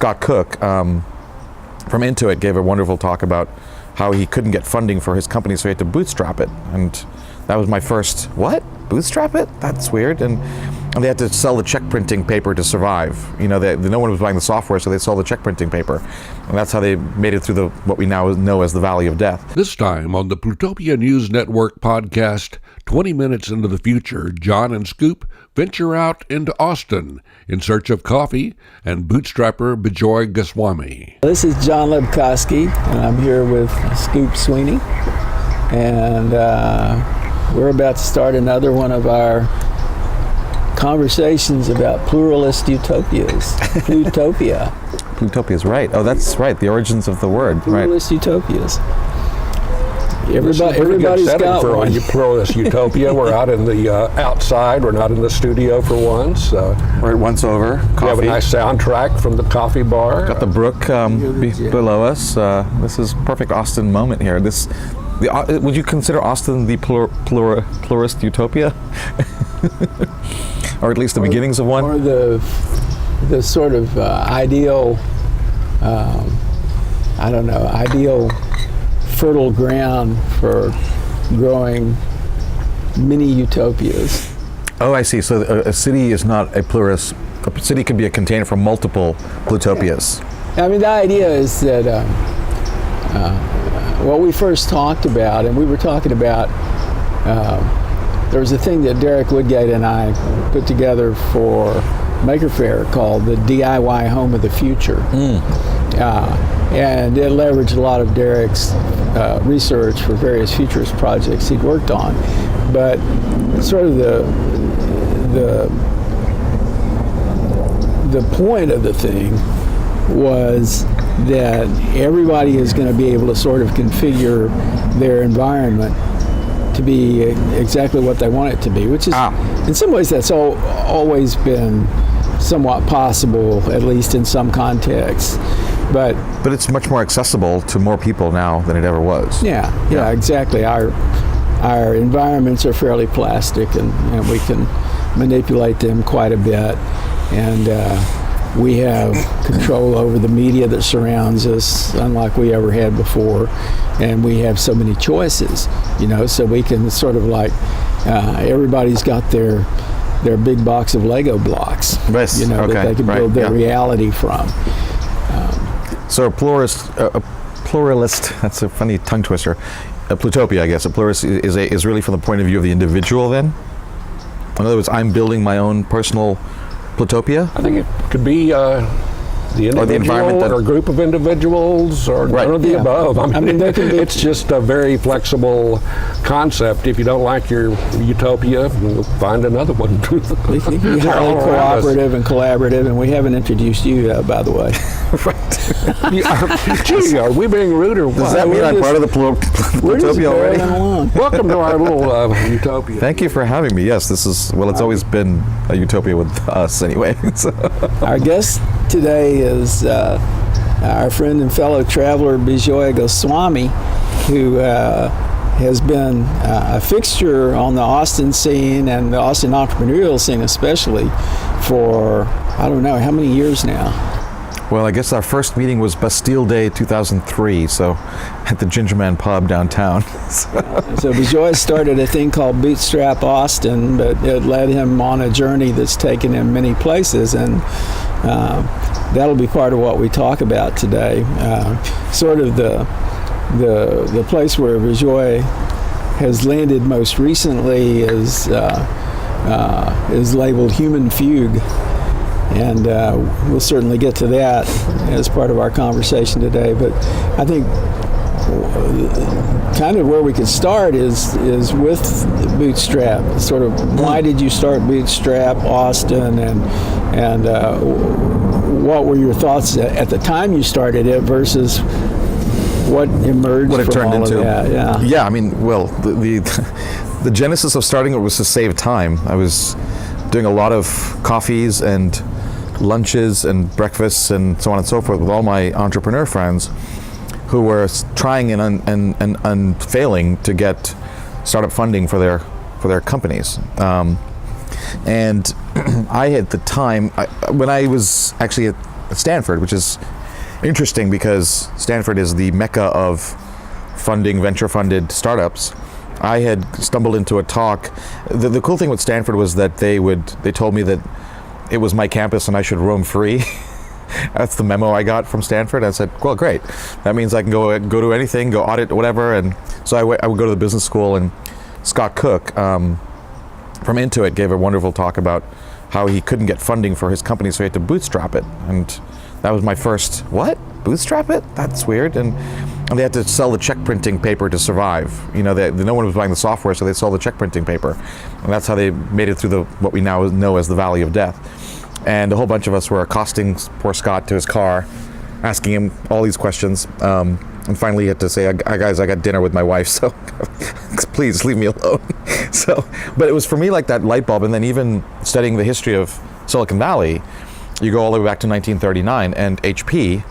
Scott Cook from Intuit gave a wonderful talk about how he couldn't get funding for his company, so he had to bootstrap it. And that was my first, what? Bootstrap it? That's weird. And they had to sell the check printing paper to survive. No one was buying the software, so they sold the check printing paper. And that's how they made it through what we now know as the Valley of Death. This time on the Plutopia News Network podcast, 20 minutes into the future, John and Scoop venture out into Austin in search of coffee and bootstrapper Bijoy Goswami. This is John Lebkowski, and I'm here with Scoop Sweeney. And we're about to start another one of our conversations about pluralist utopias. Plutopia. Plutopia is right. Oh, that's right. The origins of the word. Pluralist utopias. Everybody's got for one. A pluralist utopia. We're out in the outside. We're not in the studio for once. We're at Once Over. Coffee. We have a nice soundtrack from the coffee bar. Got the brook below us. This is perfect Austin moment here. Would you consider Austin the pluralist utopia? Or at least the beginnings of one? Or the sort of ideal, ideal fertile ground for growing mini utopias. Oh, I see. So a city is not a pluralist. A city can be a container for multiple plutopias. Yeah. I mean, the idea is that what we first talked about, and we were talking about, there was a thing that Derek Woodgate and I put together for Maker Faire called the DIY Home of the Future. And it leveraged a lot of Derek's research for various futurist projects he'd worked on. But sort of the point of the thing was that everybody is going to be able to sort of configure their environment to be exactly what they want it to be, which is, in some ways, that's always been somewhat possible, at least in some contexts. But it's much more accessible to more people now than it ever was. Yeah, exactly. Our environments are fairly plastic, and we can manipulate them quite a bit. And we have control over the media that surrounds us, unlike we ever had before. And we have so many choices, so we can sort of everybody's got their big box of Lego blocks, that they can build their reality from. So a pluralist, that's a funny tongue twister. A plutopia, I guess. A pluralist is really from the point of view of the individual then? In other words, I'm building my own personal plutopia? I think it could be the individual or group of individuals or none of the above. I mean it's just a very flexible concept. If you don't like your utopia, find another one. We can be highly cooperative and collaborative, and we haven't introduced you, by the way. Right. Gee, are we being rude or what? Does that mean I'm part of the plutopia already? Welcome to our little utopia. Thank you for having me. Yes, this is, it's always been a utopia with us anyway. Our guest today is our friend and fellow traveler Bijoy Goswami, who has been a fixture on the Austin scene and the Austin entrepreneurial scene especially for, I don't know, how many years now? Well, I guess our first meeting was Bastille Day 2003, so at the Gingerman Pub downtown. So Bijoy started a thing called Bootstrap Austin, but it led him on a journey that's taken him many places, and that'll be part of what we talk about today. Sort of the place where Bijoy has landed most recently is labeled Human Fugue. And we'll certainly get to that as part of our conversation today. But I think kind of where we could start is with Bootstrap. Sort of, why did you start Bootstrap Austin, and what were your thoughts at the time you started it versus what emerged what it from turned all into? Of that? Yeah. I mean, well, the genesis of starting it was to save time. I was doing a lot of coffees and lunches and breakfasts and so on and so forth with all my entrepreneur friends who were trying and failing to get startup funding for their companies. And I, at the time, when I was actually Stanford, which is interesting because Stanford is the mecca of funding venture-funded startups. I had stumbled into a talk. The cool thing with Stanford was that they told me that it was my campus and I should roam free. That's the memo I got from Stanford. I said, well, great. That means I can go to anything, go audit, whatever. And so I would go to the business school, and Scott Cook from Intuit gave a wonderful talk about how he couldn't get funding for his company, so he had to bootstrap it. And that was my first, what? Bootstrap it? That's weird. And they had to sell the check printing paper to survive. No one was buying the software, so they sold the check printing paper. And that's how they made it through what we now know as the Valley of Death. And a whole bunch of us were accosting poor Scott to his car, asking him all these questions. And finally he had to say, guys, I got dinner with my wife, so please leave me alone. But it was for me like that light bulb. And then even studying the history of Silicon Valley, you go all the way back to 1939, and HP,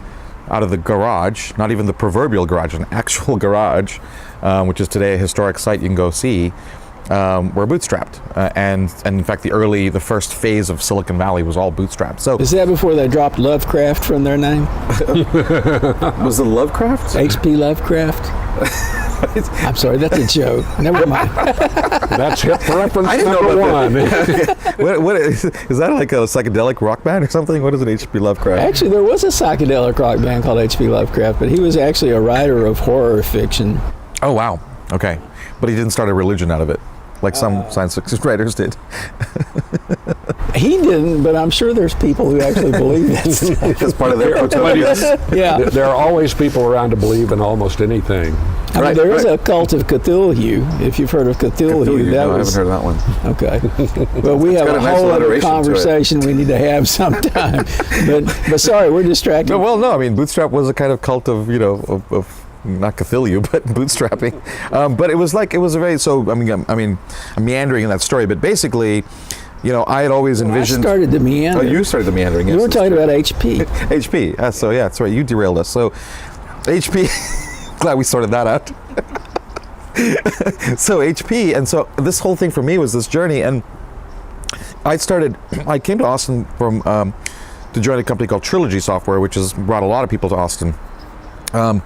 out of the garage, not even the proverbial garage, an actual garage, which is today a historic site you can go see, were bootstrapped. And in fact, the first phase of Silicon Valley was all bootstrapped. So is that before they dropped Lovecraft from their name? Was it Lovecraft? H.P. Lovecraft? I'm sorry, that's a joke. Never mind. That's hip reference number one. What is that, like a psychedelic rock band or something? What is an H.P. Lovecraft? Actually, there was a psychedelic rock band called H.P. Lovecraft, but he was actually a writer of horror fiction. Oh, wow. Okay. But he didn't start a religion out of it, like some science fiction writers did. He didn't, but I'm sure there's people who actually believe this. That's part of their utopia. Yeah. There are always people around to believe in almost anything. I mean, there is a cult of Cthulhu, if you've heard of Cthulhu. I haven't heard of that one. Okay. Well, we have a whole other conversation we need to have sometime. but sorry, we're distracted. No, I mean, Bootstrap was a kind of cult of not Cthulhu, but bootstrapping. But it was a very, I'm meandering in that story, but basically, I had always envisioned. I started the meandering. Oh, you started the meandering. Yes, you were talking about HP. HP. So yeah, that's right. You derailed us. So HP. Glad we sorted that out. So HP, and so this whole thing for me was this journey, and I came to Austin to join a company called Trilogy Software, which has brought a lot of people to Austin. And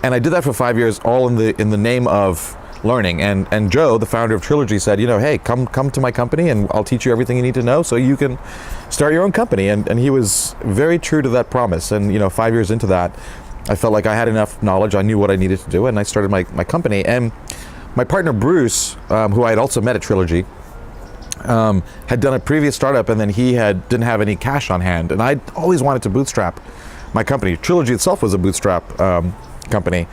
I did that for 5 years, all in the name of learning. And Joe, the founder of Trilogy, said, hey, come to my company and I'll teach you everything you need to know so you can start your own company. And he was very true to that promise. And 5 years into that, I felt like I had enough knowledge. I knew what I needed to do, and I started my company. And my partner Bruce, who I had also met at Trilogy, had done a previous startup, and then he didn't have any cash on hand. And I always wanted to bootstrap my company. Trilogy itself was a bootstrap company,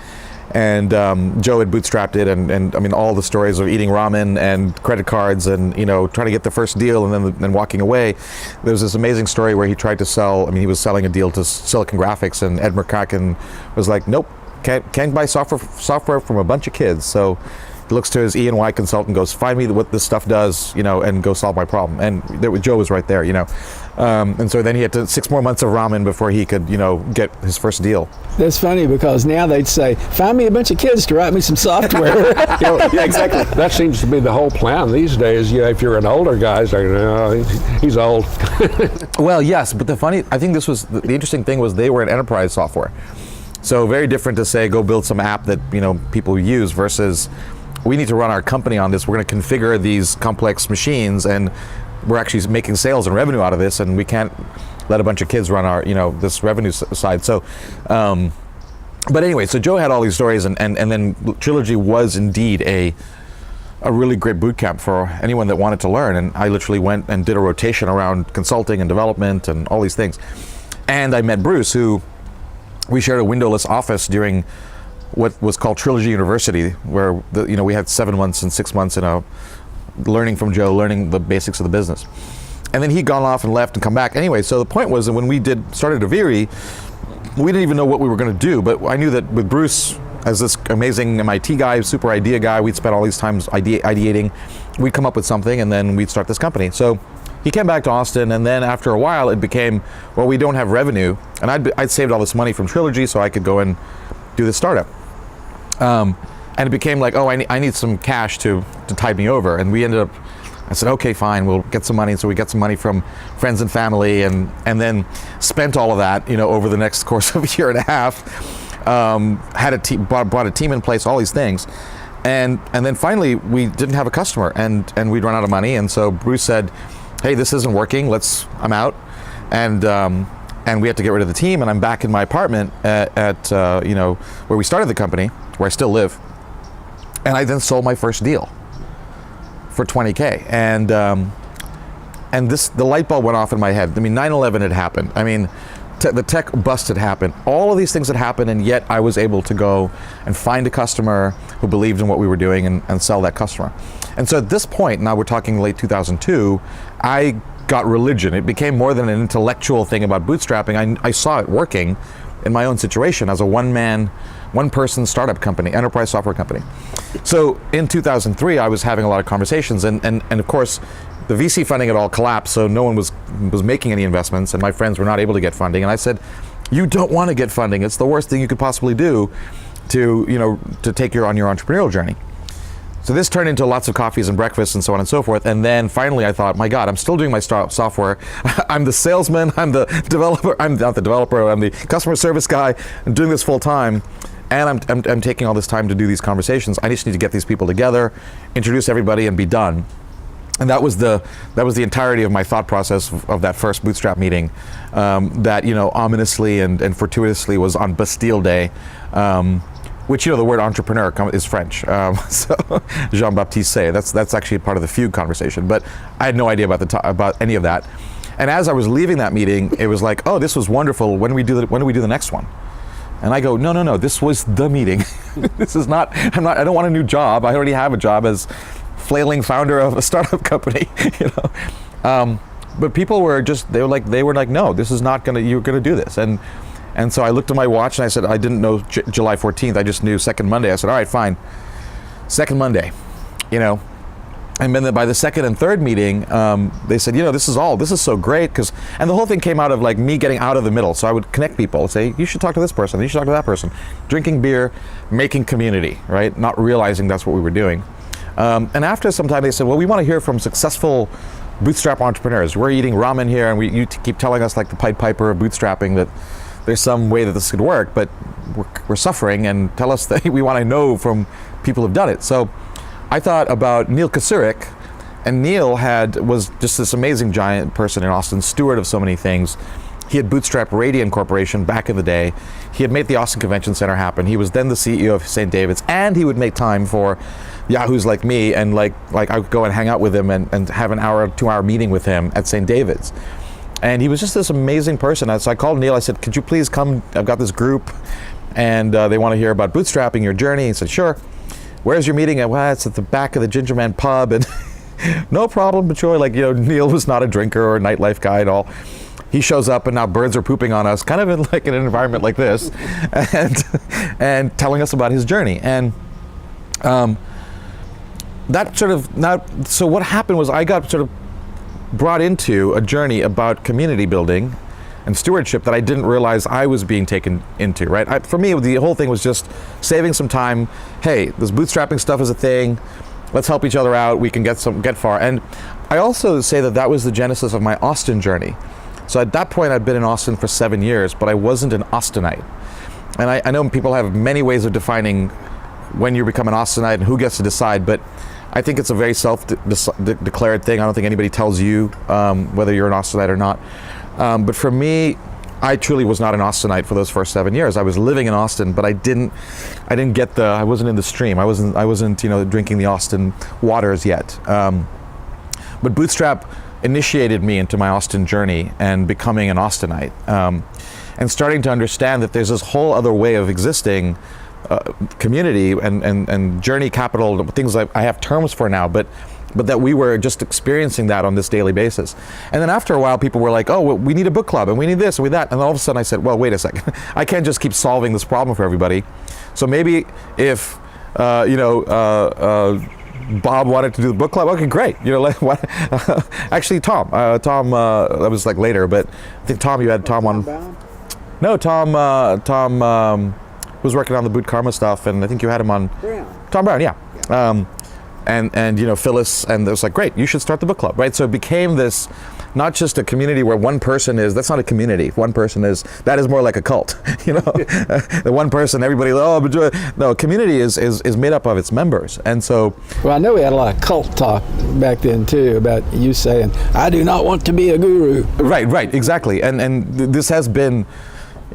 and Joe had bootstrapped it, and I mean all the stories of eating ramen and credit cards, and trying to get the first deal, and then walking away. There's this amazing story where he tried to sell. I mean, he was selling a deal to Silicon Graphics, and Ed McCracken was like, "Nope, can't buy software from a bunch of kids." So he looks to his E&Y consultant, goes, "Find me what this stuff does, and go solve my problem." And Joe was right there, and so then he had 6 more months of ramen before he could, get his first deal. That's funny because now they'd say, "Find me a bunch of kids to write me some software." Yeah, exactly. That seems to be the whole plan these days. If you're an older guy, it's like, no, he's old. Well, yes, but I think this was the interesting thing was they were an enterprise software, so very different to say go build some app that people use versus we need to run our company on this. We're going to configure these complex machines, and we're actually making sales and revenue out of this, and we can't let a bunch of kids run our, this revenue side. So, but anyway, so Joe had all these stories, and then Trilogy was indeed a really great boot camp for anyone that wanted to learn. And I literally went and did a rotation around consulting and development and all these things. And I met Bruce, who we shared a windowless office during what was called Trilogy University, where we had 7 months and 6 months learning from Joe, learning the basics of the business. And then he'd gone off and left and come back. Anyway, so the point was that when we started Aviri, we didn't even know what we were going to do, but I knew that with Bruce as this amazing MIT guy, super idea guy, we'd spend all these times ideating, we'd come up with something, and then we'd start this company. So he came back to Austin, and then after a while it became, well, we don't have revenue, and I'd saved all this money from Trilogy so I could go and do this startup. And it became like, oh, I need some cash to tide me over. And we ended up, I said, okay, fine, we'll get some money. So we got some money from friends and family, and then spent all of that, over the next course of a year and a half. Had a team, brought a team in place, all these things. And then finally, we didn't have a customer, and we'd run out of money. And so Bruce said, hey, this isn't working, I'm out. And we had to get rid of the team, and I'm back in my apartment at where we started the company, where I still live. And I then sold my first deal for $20K. And the light bulb went off in my head. 9/11 had happened. The tech bust had happened. All of these things had happened, and yet I was able to go and find a customer who believed in what we were doing and sell that customer. And so at this point, now we're talking late 2002, I got religion. It became more than an intellectual thing about bootstrapping. I saw it working in my own situation as a one-person startup company, enterprise software company. So in 2003, I was having a lot of conversations, and of course, the VC funding had all collapsed, so no one was making any investments, and my friends were not able to get funding. And I said, you don't want to get funding. It's the worst thing you could possibly do to take you on your entrepreneurial journey. So this turned into lots of coffees and breakfasts and so on and so forth. And then finally I thought, my God, I'm still doing my software. I'm the salesman, I'm the developer, I'm not the developer, I'm the customer service guy. I'm doing this full time. And I'm taking all this time to do these conversations. I just need to get these people together, introduce everybody, and be done. And that was the entirety of my thought process of that first Bootstrap meeting, that ominously and fortuitously was on Bastille Day, which the word entrepreneur is French, so Jean-Baptiste Say. That's actually part of the Fugue conversation, but I had no idea about any of that. And as I was leaving that meeting, it was like, oh, this was wonderful. When do we do the next one? And I go, no, this was the meeting. This is not. I don't want a new job. I already have a job as flailing founder of a startup company, but people were they were like, no, this is not you're gonna do this. And so I looked at my watch and I said, I didn't know July 14th, I just knew second Monday. I said, all right, fine, second Monday, And then by the second and third meeting, they said, this is so great, and the whole thing came out of like me getting out of the middle. So I would connect people, say, you should talk to this person, you should talk to that person, drinking beer, making community, right? Not realizing that's what we were doing. And after some time, they said, well, we want to hear from successful bootstrap entrepreneurs. We're eating ramen here, and you keep telling us like the Pied Piper of bootstrapping that there's some way that this could work, but we're suffering, and tell us that we want to know from people who've done it. So I thought about Neil Kasurik, and Neil was just this amazing giant person in Austin, steward of so many things. He had bootstrapped Radian Corporation back in the day. He had made the Austin Convention Center happen. He was then the CEO of St. David's, and he would make time for yahoos like me, and like I would go and hang out with him and have an hour, 2-hour meeting with him at St. David's. And he was just this amazing person. So I called Neil, I said, could you please come? I've got this group, and they want to hear about bootstrapping, your journey. He said, sure. Where's your meeting? Well, it's at the back of the Ginger Man pub. And no problem, Bijoy. Neil was not a drinker or a nightlife guy at all. He shows up, and now birds are pooping on us, kind of in like an environment like this, and telling us about his journey. And so what happened was I got sort of brought into a journey about community building and stewardship that I didn't realize I was being taken into, right? For me, the whole thing was just saving some time. Hey, this bootstrapping stuff is a thing. Let's help each other out. We can get far. And I also say that was the genesis of my Austin journey. So at that point, I'd been in Austin for 7 years, but I wasn't an Austinite. And I know people have many ways of defining when you become an Austinite and who gets to decide, but I think it's a very self-declared thing. I don't think anybody tells you whether you're an Austinite or not. But for me, I truly was not an Austinite for those first 7 years. I was living in Austin, but I wasn't in the stream. I wasn't drinking the Austin waters yet. But Bootstrap initiated me into my Austin journey and becoming an Austinite, and starting to understand that there's this whole other way of existing, community and journey capital, things I have terms for now, but that we were just experiencing that on this daily basis. And then after a while, people were like, oh, well, we need a book club, and we need this, and we need that. And all of a sudden I said, well, wait a second. I can't just keep solving this problem for everybody. So maybe if, Bob wanted to do the book club, okay, great. Actually, Tom, that was like later, but I think Tom, you had Tom on. No, Tom was working on the Boot Karma stuff, and I think you had him on. Brown. Tom Brown, yeah. and you know, Phyllis, and it was like, great, you should start the book club, right? So it became this, not just a community where one person is, that's not a community. One person is, that is more like a cult, you know? The one person, everybody, no, community is made up of its members. And so. Well, I know we had a lot of cult talk back then too, about you saying, I do not want to be a guru. Right, exactly. And this has been,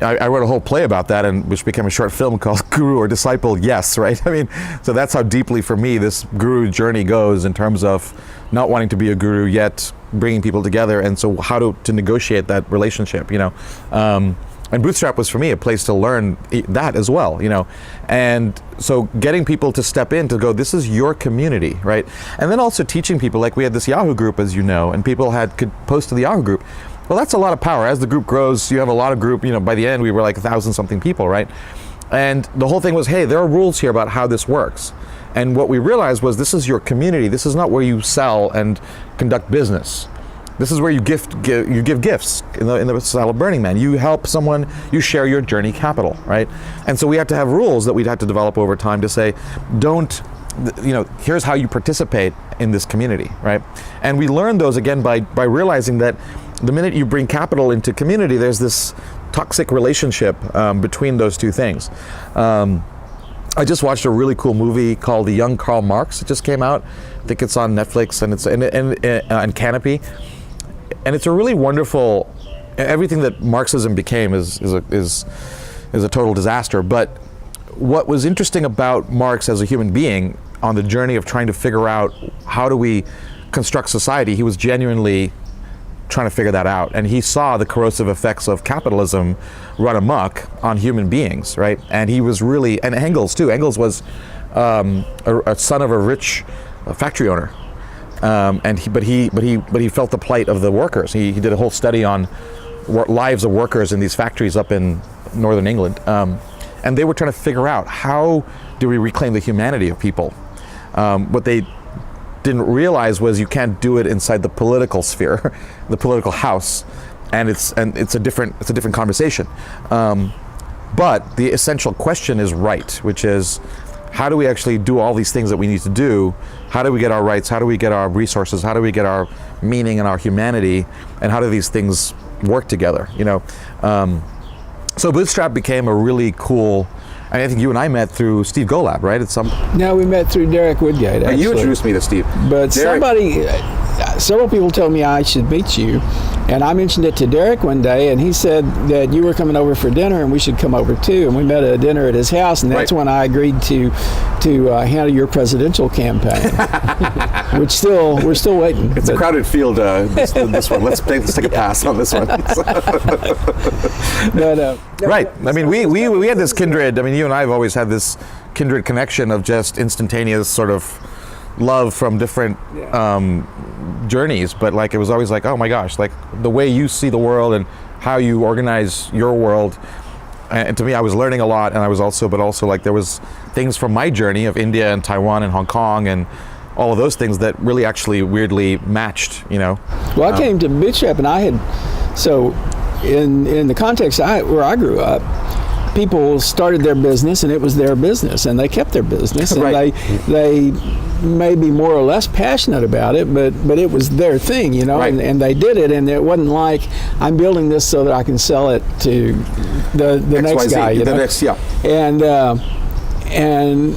I wrote a whole play about that, and which became a short film called Guru or Disciple, Yes, right? I mean, so that's how deeply for me this guru journey goes in terms of not wanting to be a guru yet bringing people together, and so how to negotiate that relationship, you know. And Bootstrap was for me a place to learn that as well, you know. And so getting people to step in to go, this is your community, right? And then also teaching people, like we had this Yahoo group, as you know, and people could post to the Yahoo group. Well, that's a lot of power. As the group grows, you have a lot of group, you know, by the end we were like 1,000-something people, right? And the whole thing was, hey, there are rules here about how this works. And what we realized was, this is your community. This is not where you sell and conduct business. This is where you give gifts in the style of Burning Man. You help someone, you share your journey capital, right? And so we had to have rules that we'd had to develop over time to say, don't, you know, here's how you participate in this community, right? And we learned those again by realizing that the minute you bring capital into community, there's this toxic relationship between those two things. I just watched a really cool movie called The Young Karl Marx. It just came out. I think it's on Netflix and it's and Canopy. And it's a really wonderful. Everything that Marxism became is a total disaster. But what was interesting about Marx as a human being on the journey of trying to figure out how do we construct society, he was genuinely trying to figure that out, and he saw the corrosive effects of capitalism run amok on human beings, right? And he was really, and Engels too. Engels was a son of a rich factory owner, but he felt the plight of the workers. He did a whole study on lives of workers in these factories up in northern England, and they were trying to figure out, how do we reclaim the humanity of people? What they didn't realize was, you can't do it inside the political sphere, the political house, and it's a different conversation. But the essential question is right, which is, how do we actually do all these things that we need to do? How do we get our rights? How do we get our resources? How do we get our meaning and our humanity? And how do these things work together? You know, so Bootstrap became a really cool. I think you and I met through Steve Golab, right? No, we met through Derek Woodgate, actually. You introduced me to Steve. But several people told me I should meet you, and I mentioned it to Derek one day, and he said that you were coming over for dinner and we should come over too, and we met at a dinner at his house, and that's when I agreed to handle your presidential campaign. We're still waiting. It's a crowded field, this one. Let's take a pass on this one. Right. I mean, we had this kindred. I mean, you and I have always had this kindred connection of just instantaneous sort of love from different journeys, but like it was always like, oh my gosh, like the way you see the world and how you organize your world. And to me, I was learning a lot, and I was also like there was things from my journey of India and Taiwan and Hong Kong and all of those things that really actually weirdly matched, you know. Well, I came to Bootstrap, and I had, so in the context where I grew up, people started their business, and it was their business, and they kept their business, and they may be more or less passionate about it, but it was their thing, you know, and they did it, and it wasn't like, I'm building this so that I can sell it to the next guy, you know? And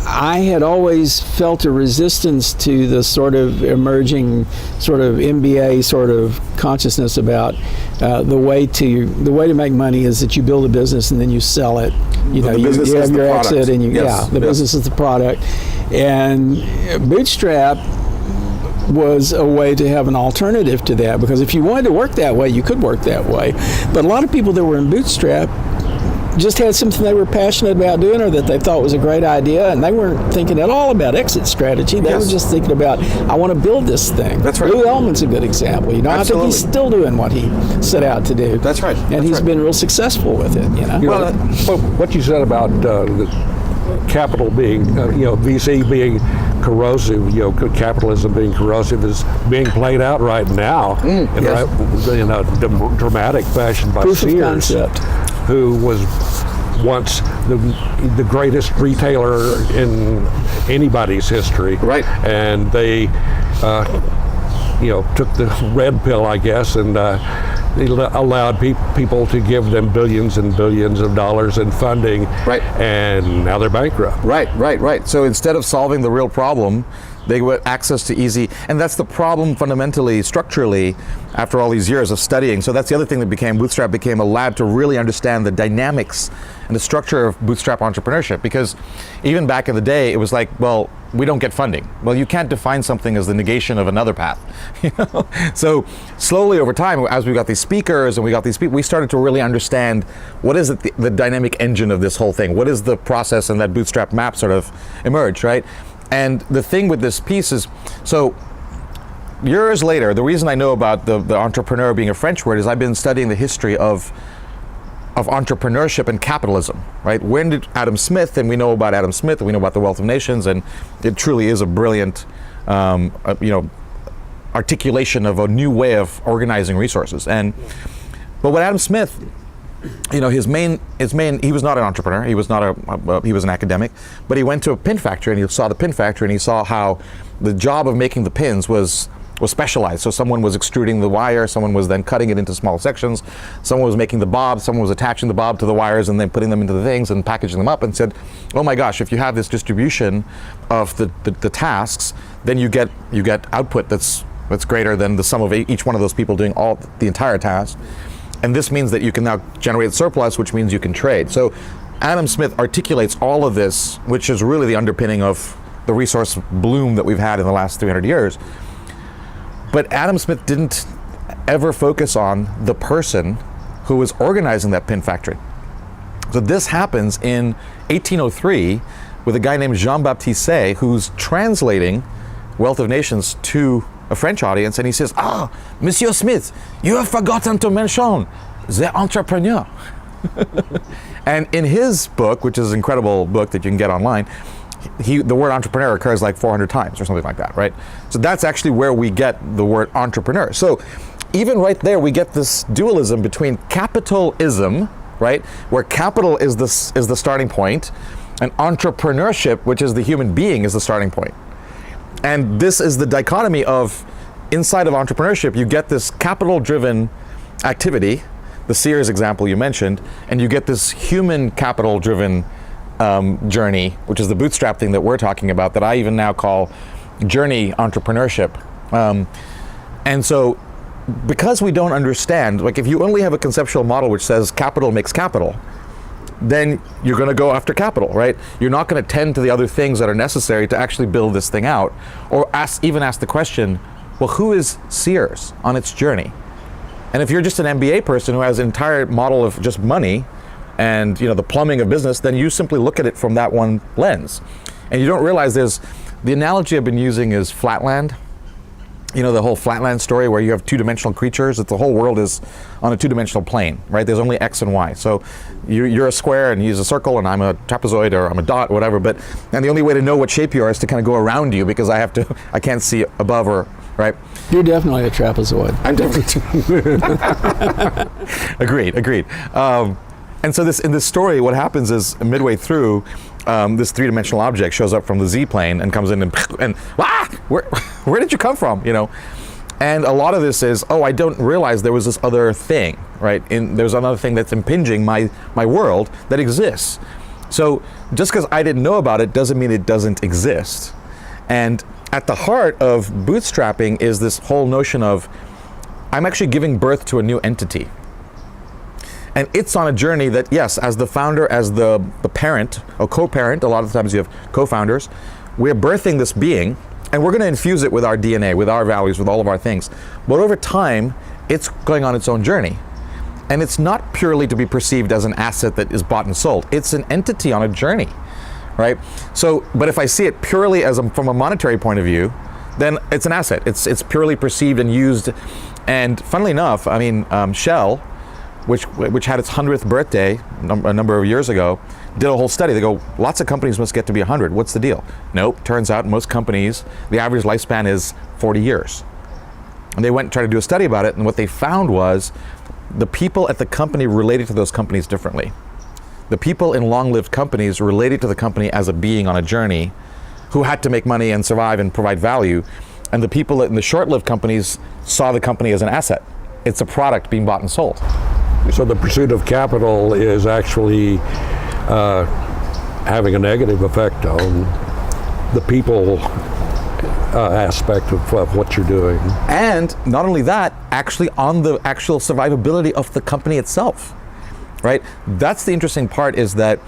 I had always felt a resistance to the sort of emerging sort of MBA sort of consciousness about the way to make money is that you build a business and then you sell it. You know, you have your exit, and the business is the product. And Bootstrap was a way to have an alternative to that, because if you wanted to work that way, you could work that way. But a lot of people that were in Bootstrap just had something they were passionate about doing, or that they thought was a great idea, and they weren't thinking at all about exit strategy. They were just thinking about, I want to build this thing. That's right. Lou Ellman's a good example. You know, Absolutely. I think he's still doing what he set out to do. That's right. And he's been real successful with it. You know. Well, what you said about the capital being, VC being corrosive, capitalism being corrosive is being played out right now in a dramatic fashion by Proof Sears, who was once the greatest retailer in anybody's history. Right. And they, took the red pill, I guess, and they allowed people to give them billions and billions of dollars in funding. Right. And now they're bankrupt. Right. So instead of solving the real problem, they get access to easy, and that's the problem fundamentally, structurally, after all these years of studying. So that's the other thing that Bootstrap became a lab to really understand the dynamics and the structure of bootstrap entrepreneurship. Because even back in the day, it was like, well, we don't get funding. Well, you can't define something as the negation of another path. So slowly over time, as we got these speakers and we got these people, we started to really understand what is the dynamic engine of this whole thing. What is the process, and that bootstrap map sort of emerged, right? And the thing with this piece is, so years later, the reason I know about the entrepreneur being a French word is I've been studying the history of entrepreneurship and capitalism, right? When did Adam Smith, and we know about Adam Smith, and we know about the Wealth of Nations, and it truly is a brilliant, articulation of a new way of organizing resources. But what Adam Smith, his main, he was not an entrepreneur. He was not he was an academic, but he went to a pin factory and he saw the pin factory and he saw how the job of making the pins was specialized. So someone was extruding the wire, someone was then cutting it into small sections, someone was making the bob, someone was attaching the bob to the wires and then putting them into the things and packaging them up, and said, oh my gosh, if you have this distribution of the tasks, then you get output that's greater than the sum of each one of those people doing the entire task. And this means that you can now generate surplus, which means you can trade. So Adam Smith articulates all of this, which is really the underpinning of the resource bloom that we've had in the last 300 years. But Adam Smith didn't ever focus on the person who was organizing that pin factory. So this happens in 1803 with a guy named Jean-Baptiste Say, who's translating Wealth of Nations to a French audience, and he says, Monsieur Smith, you have forgotten to mention the entrepreneur. And in his book, which is an incredible book that you can get online, the word entrepreneur occurs like 400 times or something like that, right? So that's actually where we get the word entrepreneur. So even right there, we get this dualism between capitalism, right, where capital is the starting point, and entrepreneurship, which is the human being, is the starting point. And this is the dichotomy of, inside of entrepreneurship, you get this capital-driven activity, the Sears example you mentioned, and you get this human capital-driven journey, which is the bootstrap thing that we're talking about, that I even now call journey entrepreneurship. And so, because we don't understand, like if you only have a conceptual model which says capital makes capital, then you're going to go after capital, right? You're not going to tend to the other things that are necessary to actually build this thing out, or even ask the question, well, who is Sears on its journey? And if you're just an MBA person who has an entire model of just money and the plumbing of business, then you simply look at it from that one lens. And you don't realize the analogy I've been using is Flatland. The whole Flatland story where you have two-dimensional creatures, that the whole world is on a two-dimensional plane, right? There's only X and Y. So you're a square and he's a circle and I'm a trapezoid or I'm a dot or whatever, and the only way to know what shape you are is to kind of go around you, because I can't see above or, right? You're definitely a trapezoid. I'm definitely. Agreed. And so in this story, what happens is midway through, this three-dimensional object shows up from the Z-plane and comes in and where did you come from? And a lot of this is, I don't realize there was this other thing, right? There's another thing that's impinging my world that exists. So just because I didn't know about it doesn't mean it doesn't exist. And at the heart of bootstrapping is this whole notion of, I'm actually giving birth to a new entity. And it's on a journey that, yes, as the founder, as the parent, or co-parent, a lot of times you have co-founders, we're birthing this being, and we're going to infuse it with our DNA, with our values, with all of our things. But over time, it's going on its own journey. And it's not purely to be perceived as an asset that is bought and sold. It's an entity on a journey, right? So, but if I see it purely as from a monetary point of view, then it's an asset. It's purely perceived and used. And funnily enough, Shell, which had its 100th birthday a number of years ago, did a whole study. They go, lots of companies must get to be 100. What's the deal? Nope. Turns out most companies, the average lifespan is 40 years. And they went and tried to do a study about it, and what they found was the people at the company related to those companies differently. the people in long-lived companies related to the company as a being on a journey who had to make money and survive and provide value. And the people in the short-lived companies saw the company as an asset. It's a product being bought and sold. So the pursuit of capital is actually having a negative effect on the people aspect of what you're doing. And not only that, actually on the actual survivability of the company itself, right? That's the interesting part, is that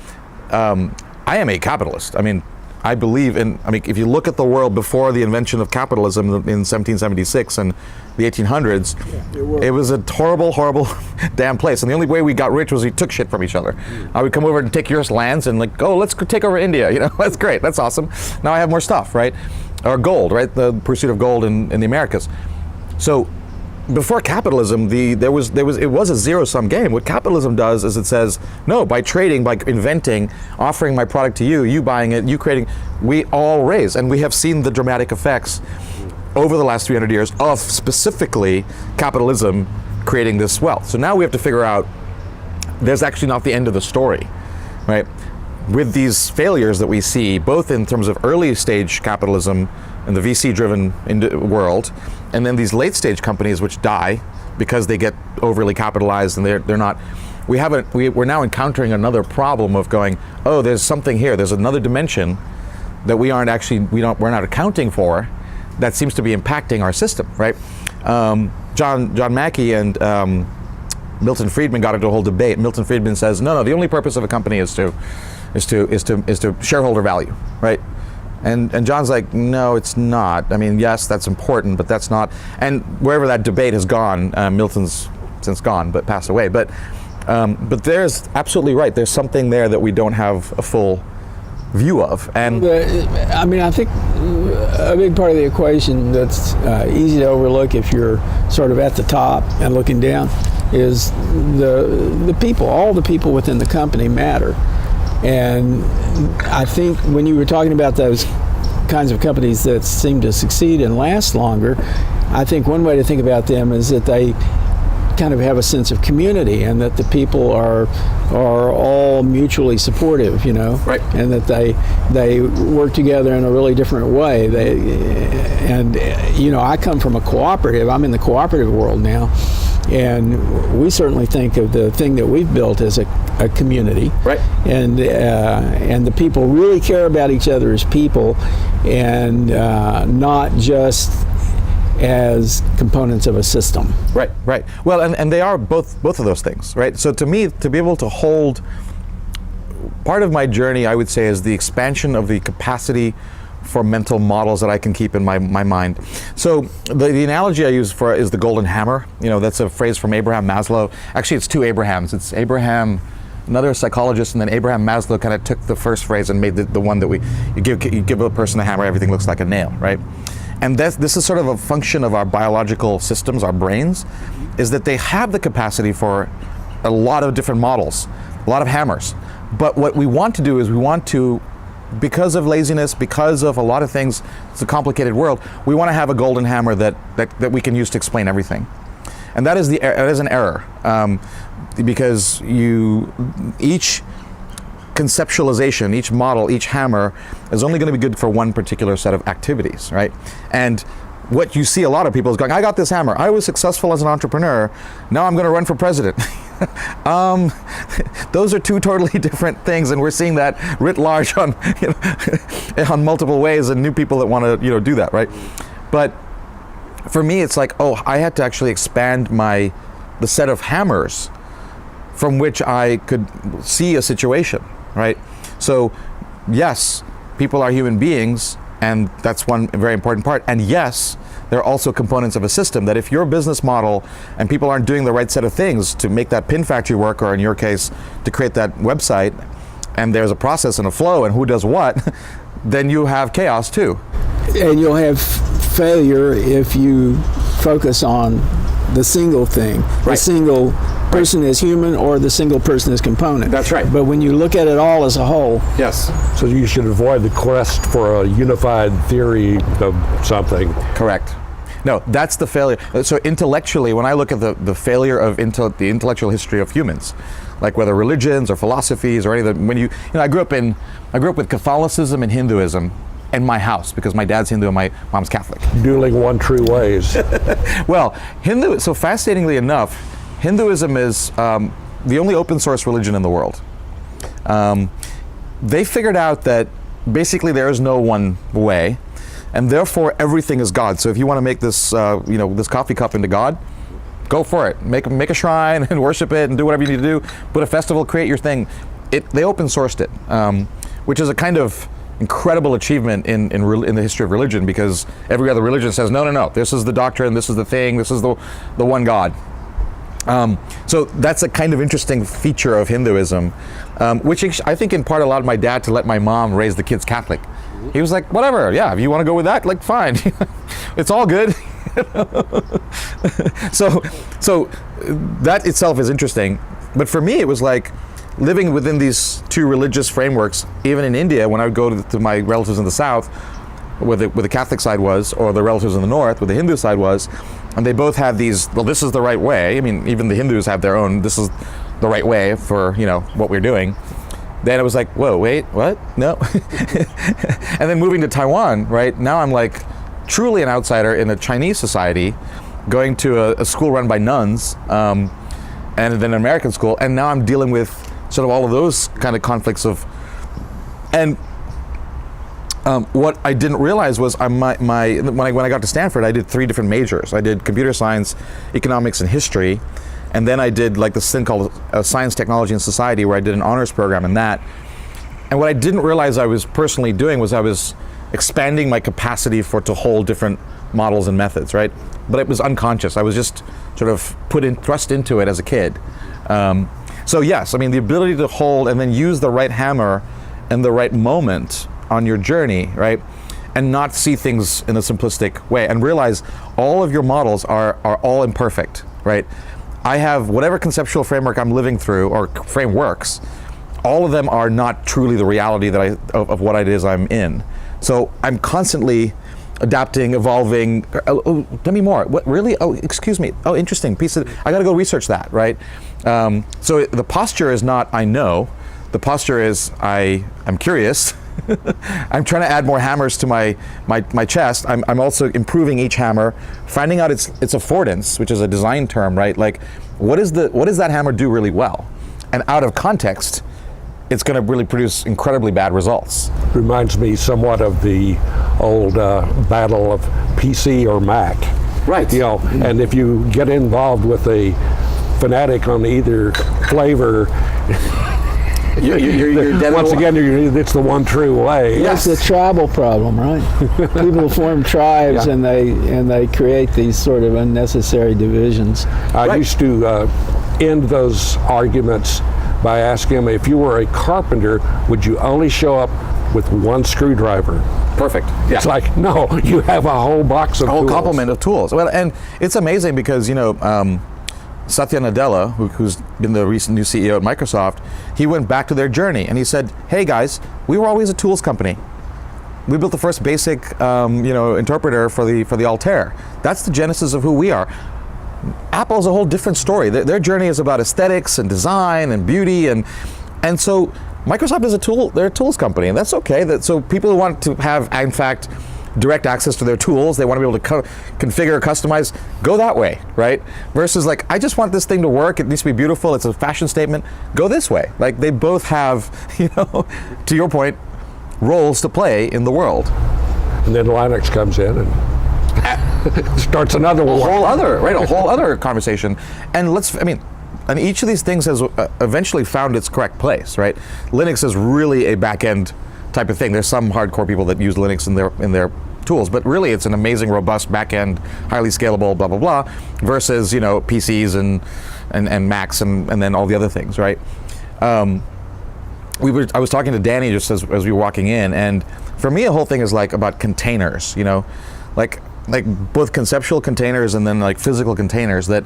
I am a capitalist. I mean, I believe in, if you look at the world before the invention of capitalism in 1776 and the 1800s, it was a horrible, horrible damn place. And the only way we got rich was we took shit from each other. I would come over and take your lands and like, oh, let's go take over India. You know, that's great, that's awesome. Now I have more stuff, right? Or gold, right? The pursuit of gold in the Americas. So before capitalism, it was a zero-sum game. What capitalism does is it says, no, by trading, by inventing, offering my product to you, you buying it, you creating, we all raise. And we have seen the dramatic effects over the last 300 years of specifically capitalism creating this wealth. So now we have to figure out, there's actually not the end of the story, right? With these failures that we see, both in terms of early stage capitalism and the VC-driven world, and then these late-stage companies which die because they get overly capitalized and they're not. We're now encountering another problem of going, oh, there's something here. There's another dimension that we're not accounting for, that seems to be impacting our system, right? John Mackey and Milton Friedman got into a whole debate. Milton Friedman says, no, the only purpose of a company is to shareholder value, right? And John's like, no, it's not. I mean, yes, that's important, but that's not. And wherever that debate has gone, Milton's since gone, but passed away. But there's absolutely right. There's something there that we don't have a full view of. And I think a big part of the equation that's easy to overlook if you're sort of at the top and looking down is the people. All the people within the company matter. And I think when you were talking about those kinds of companies that seem to succeed and last longer, I think one way to think about them is that they kind of have a sense of community, and that the people are all mutually supportive, you know, right? And that they work together in a really different way. I come from a cooperative. I'm in the cooperative world now. And we certainly think of the thing that we've built as a community, right? And the people really care about each other as people, and not just as components of a system. Right. Well, and they are both of those things, right? So to me, to be able to hold, part of my journey, I would say, is the expansion of the capacity for mental models that I can keep in my mind. So the analogy I use is the golden hammer. You know, that's a phrase from Abraham Maslow. Actually, it's two Abrahams. It's Abraham, another psychologist, and then Abraham Maslow kind of took the first phrase and made the one that you give a person a hammer, everything looks like a nail, right? And this is sort of a function of our biological systems, our brains, is that they have the capacity for a lot of different models, a lot of hammers. But what we want to do is because of laziness, because of a lot of things, it's a complicated world, we want to have a golden hammer that we can use to explain everything. And that is an error, because each conceptualization, each model, each hammer is only going to be good for one particular set of activities, right? And what you see a lot of people is going, I got this hammer, I was successful as an entrepreneur, now I'm going to run for president. Those are two totally different things, and we're seeing that writ large on multiple ways, and new people that want to do that, right? But for me, it's like, I had to actually expand the set of hammers from which I could see a situation, right? So yes, people are human beings, and that's one very important part. And yes, there are also components of a system that if your business model and people aren't doing the right set of things to make that pin factory work, or in your case, to create that website, and there's a process and a flow and who does what, then you have chaos too. And you'll have failure if you focus on the single thing, right. The single person is human, or the single person is component. That's right. But when you look at it all as a whole. Yes. So you should avoid the quest for a unified theory of something. Correct. No, that's the failure. So intellectually, when I look at the failure of the intellectual history of humans, like whether religions or philosophies or any of the, when you know, I grew up with Catholicism and Hinduism in my house because my dad's Hindu and my mom's Catholic. Dueling one true ways. Well, so fascinatingly enough, Hinduism is the only open source religion in the world. They figured out that basically there is no one way, and therefore everything is God. So if you want to make this, this coffee cup into God, go for it. Make a shrine and worship it and do whatever you need to do. Put a festival, create your thing. They open sourced it, which is a kind of incredible achievement in the history of religion, because every other religion says, no, this is the doctrine, this is the thing, this is the one God. So that's a kind of interesting feature of Hinduism, which I think in part allowed my dad to let my mom raise the kids Catholic. He was like, whatever, yeah, if you want to go with that, like, fine. It's all good. So that itself is interesting. But for me, it was like living within these two religious frameworks. Even in India, when I would go to my relatives in the south, where the Catholic side was, or the relatives in the north, where the Hindu side was, and they both had these, well, this is the right way. I mean, even the Hindus have their own, this is the right way for, what we're doing. Then it was like, whoa, wait, what? No. And then moving to Taiwan, right? Now I'm like truly an outsider in a Chinese society, going to a school run by nuns, and then an American school, and now I'm dealing with sort of all of those kind of conflicts and what I didn't realize was when I got to Stanford, I did 3 different majors. I did computer science, economics, and history, and then I did like this thing called Science, Technology, and Society, where I did an honors program in that. And what I didn't realize I was personally doing was I was expanding my capacity to hold different models and methods, right? But it was unconscious. I was just sort of thrust into it as a kid. So yes, I mean, the ability to hold and then use the right hammer in the right moment on your journey, right? And not see things in a simplistic way, and realize all of your models are all imperfect, right? I have whatever conceptual framework I'm living through, or frameworks, all of them are not truly the reality that of what it is I'm in. So I'm constantly adapting, evolving. Oh, tell me more. What, really? Oh, excuse me. Oh, interesting. I got to go research that, right? So the posture is not I know. The posture is I'm curious. I'm trying to add more hammers to my chest. I'm also improving each hammer, finding out its affordance, which is a design term, right? Like, what does that hammer do really well? And out of context, it's going to really produce incredibly bad results. Reminds me somewhat of the old battle of PC or Mac. Right. And if you get involved with a fanatic on either flavor, you're dead once again, it's the one true way. Yes. It's the tribal problem, right? People form tribes, and they create these sort of unnecessary divisions. I used to end those arguments by asking them, if you were a carpenter, would you only show up with one screwdriver? Perfect. Yeah. It's like, no, you have a whole box of tools. A whole complement of tools. Well, and it's amazing because, Satya Nadella, who's been the recent new CEO at Microsoft, he went back to their journey and he said, hey guys, we were always a tools company. We built the first basic interpreter for the Altair. That's the genesis of who we are. Apple is a whole different story. Their journey is about aesthetics and design and beauty, and so Microsoft is they're a tools company, and that's okay. So people who want to have, in fact, direct access to their tools, they want to be able to configure, customize, go that way, right? Versus like, I just want this thing to work, it needs to be beautiful, it's a fashion statement, go this way. Like, they both have, to your point, roles to play in the world. And then Linux comes in and starts another one. A whole other conversation. And and each of these things has eventually found its correct place, right? Linux is really a back-end type of thing. There's some hardcore people that use Linux in their tools, but really it's an amazing, robust back-end, highly scalable, blah, blah, blah, versus, PCs and Macs and then all the other things, right? I was talking to Danny just as we were walking in, and for me, the whole thing is like about containers, like both conceptual containers and then like physical containers that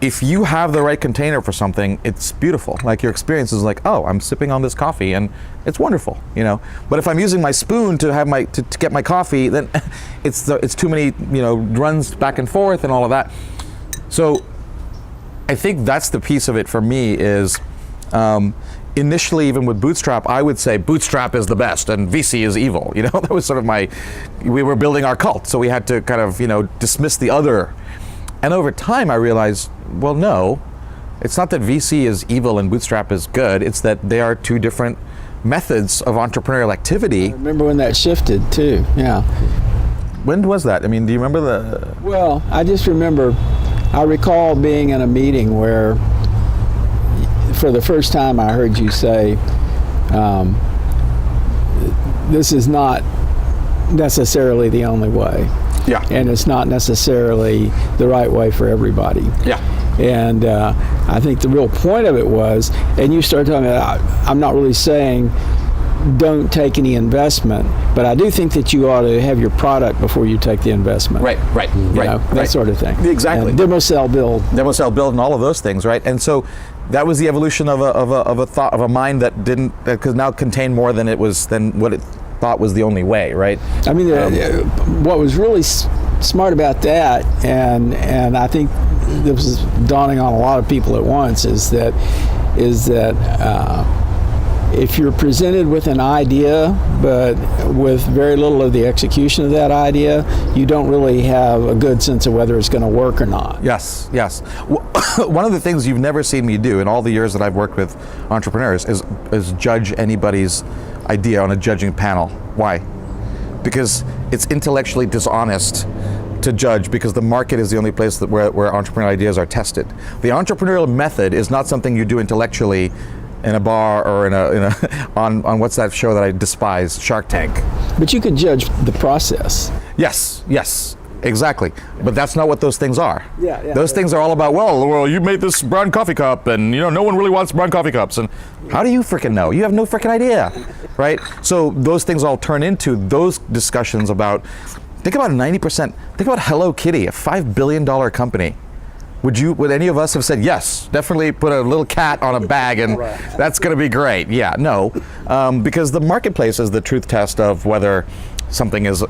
if you have the right container for something, it's beautiful. Like your experience is like, oh, I'm sipping on this coffee and it's wonderful, you know. But if I'm using my spoon to have to get my coffee, then it's too many, you know, runs back and forth and all of that. So I think that's the piece of it for me is, initially, even with Bootstrap, I would say Bootstrap is the best and VC is evil. You know, that was sort of we were building our cult, so we had to kind of, you know, dismiss the other. And over time, I realized, well, no, it's not that VC is evil and Bootstrap is good. It's that they are two different methods of entrepreneurial activity. I remember when that shifted too. Yeah. When was that? I mean, do you remember the? Well, I just remember, I recall being in a meeting where, for the first time, I heard you say, "This is not necessarily the only way." Yeah. And it's not necessarily the right way for everybody. Yeah. And I think the real point of it was, and you started talking about, I'm not really saying don't take any investment, but I do think that you ought to have your product before you take the investment. Right. That sort of thing. Exactly. And demo, sell, build. Demo, sell, build, and all of those things, right? And so that was the evolution of a thought, of a mind that could now contain more than what it thought was the only way, right? I mean, what was really smart about that, and I think this was dawning on a lot of people at once, is that if you're presented with an idea, but with very little of the execution of that idea, you don't really have a good sense of whether it's going to work or not. Yes. One of the things you've never seen me do in all the years that I've worked with entrepreneurs is judge anybody's idea on a judging panel. Why? Because it's intellectually dishonest to judge, because the market is the only place where entrepreneurial ideas are tested. The entrepreneurial method is not something you do intellectually in a bar or on what's that show that I despise, Shark Tank. But you could judge the process. Yes, exactly. But that's not what those things are. Yeah. Those things are all about, well, you made this brown coffee cup, and you know, no one really wants brown coffee cups. And how do you freaking know? You have no freaking idea, right? So those things all turn into those discussions about, think about 90%, think about Hello Kitty, a $5 billion company. Would any of us have said, yes, definitely put a little cat on a bag and that's going to be great? Yeah, no, because the marketplace is the truth test of whether something is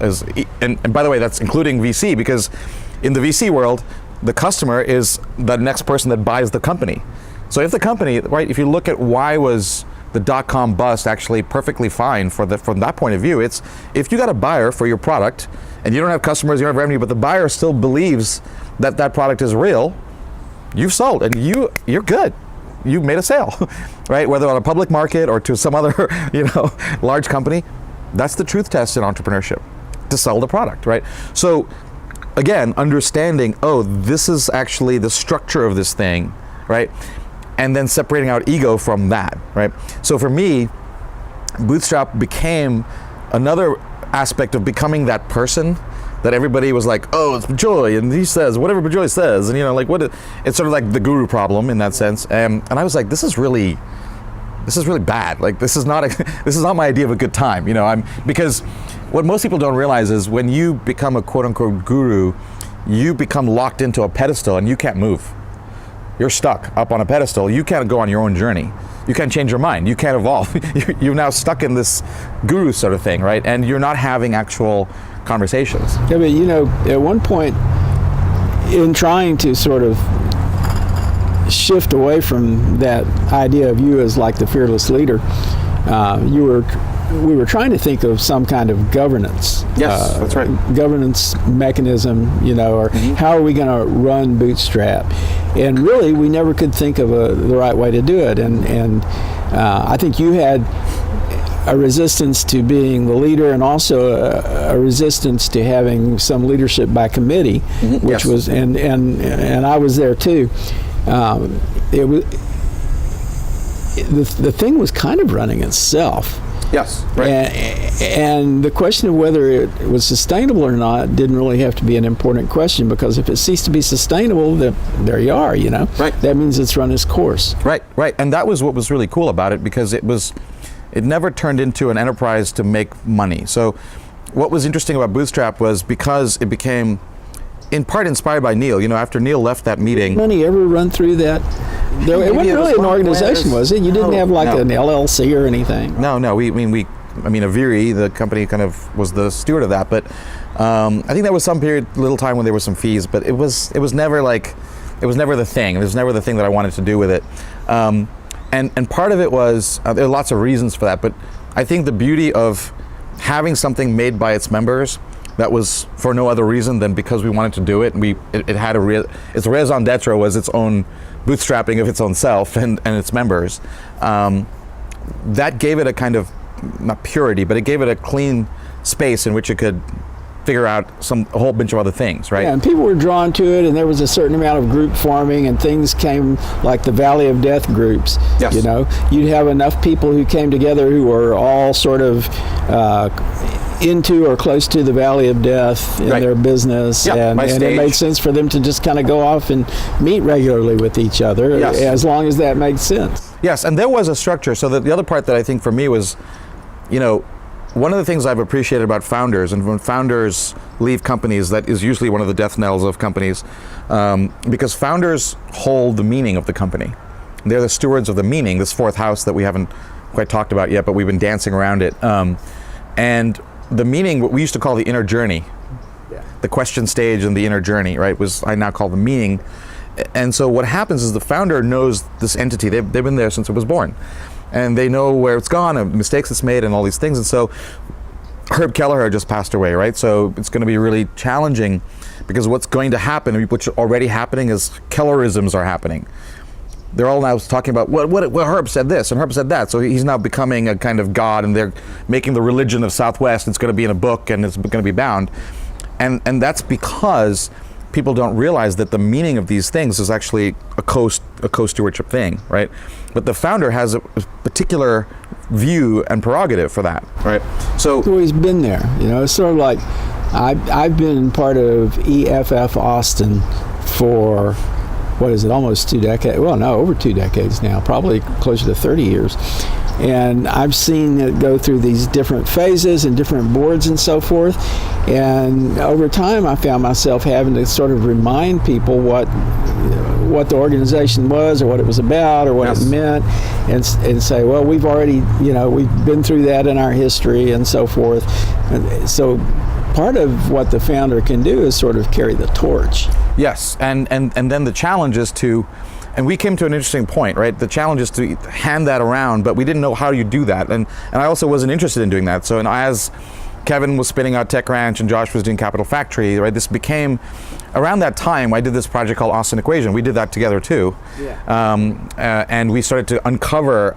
and by the way, that's including VC, because in the VC world, the customer is the next person that buys the company. So if the company, right, if you look at why was the dot-com bust actually perfectly fine from that point of view, it's if you got a buyer for your product and you don't have customers, you don't have revenue, but the buyer still believes that product is real, you've sold and you're good. You made a sale, right? Whether on a public market or to some other, you know, large company. That's the truth test in entrepreneurship, to sell the product, right? So again, understanding, this is actually the structure of this thing, right? And then separating out ego from that, right? So for me, Bootstrap became another aspect of becoming that person that everybody was like, oh, it's Bijoy, and he says whatever Bijoy says, and you know, like it's sort of like the guru problem in that sense. And I was like, this is really bad. Like this is not my idea of a good time, you know. Because what most people don't realize is when you become a quote unquote guru, you become locked into a pedestal and you can't move. You're stuck up on a pedestal. You can't go on your own journey. You can't change your mind. You can't evolve. You're now stuck in this guru sort of thing, right? And you're not having actual conversations. Yeah, but you know, at one point in trying to sort of shift away from that idea of you as like the fearless leader, we were trying to think of some kind of governance. Yes, that's right. Governance mechanism, you know, or how are we going to run Bootstrap? And really, we never could think of the right way to do it. And I think you had a resistance to being the leader, and also a resistance to having some leadership by committee, which was, and I was there too. It was the thing was kind of running itself. Yes, right. And the question of whether it was sustainable or not didn't really have to be an important question, because if it ceased to be sustainable, then there you are, you know. Right. That means it's run its course. Right. And that was what was really cool about it, because it never turned into an enterprise to make money. So what was interesting about Bootstrap was because it became in part inspired by Neil. After Neil left that meeting. Money ever run through that? It wasn't really an organization, was it? You didn't have an LLC or anything? No. Aviri, the company, kind of was the steward of that. But I think there was some little time when there were some fees, but it was never the thing. It was never the thing that I wanted to do with it. And part of it was, there are lots of reasons for that, but I think the beauty of having something made by its members that was for no other reason than because we wanted to do it, and it had its raison d'etre was its own bootstrapping of its own self and its members. That gave it a kind of, not purity, but it gave it a clean space in which it could figure out a whole bunch of other things, right? Yeah, and people were drawn to it, and there was a certain amount of group forming, and things came like the Valley of Death groups. Yes. You'd have enough people who came together who were all sort of into or close to the Valley of Death in their business, and it made sense for them to just kind of go off and meet regularly with each other, as long as that made sense. Yes, and there was a structure. So the other part that I think for me was, one of the things I've appreciated about founders, and when founders leave companies, that is usually one of the death knells of companies, because founders hold the meaning of the company. They're the stewards of the meaning, this fourth house that we haven't quite talked about yet, but we've been dancing around it. And the meaning, what we used to call the inner journey, the question stage and the inner journey, right, I now call the meaning. And so what happens is the founder knows this entity. They've been there since it was born. And they know where it's gone and mistakes it's made and all these things. And so Herb Kelleher just passed away, right? So it's going to be really challenging, because what's going to happen, which is already happening, is Kellerisms are happening. They're all now talking about, what Herb said this and Herb said that. So he's now becoming a kind of god, and they're making the religion of Southwest. It's going to be in a book, and it's going to be bound. And that's because people don't realize that the meaning of these things is actually a co-stewardship thing, right? But the founder has a particular view and prerogative for that, right? So it's always been there. It's sort of like I've been part of EFF Austin for, almost 2 decades? Well, no, over 2 decades now, probably closer to 30 years. And I've seen it go through these different phases and different boards and so forth. And over time, I found myself having to sort of remind people what the organization was, or what it was about, or what it meant, and say, well, we've already, we've been through that in our history and so forth. And so part of what the founder can do is sort of carry the torch. Yes, and then the challenge is to, and we came to an interesting point, right? The challenge is to hand that around, but we didn't know how you do that. And I also wasn't interested in doing that. So as Kevin was spinning out Tech Ranch and Josh was doing Capital Factory, right? This became, around that time, I did this project called Austin Equation. We did that together too. Yeah. And we started to uncover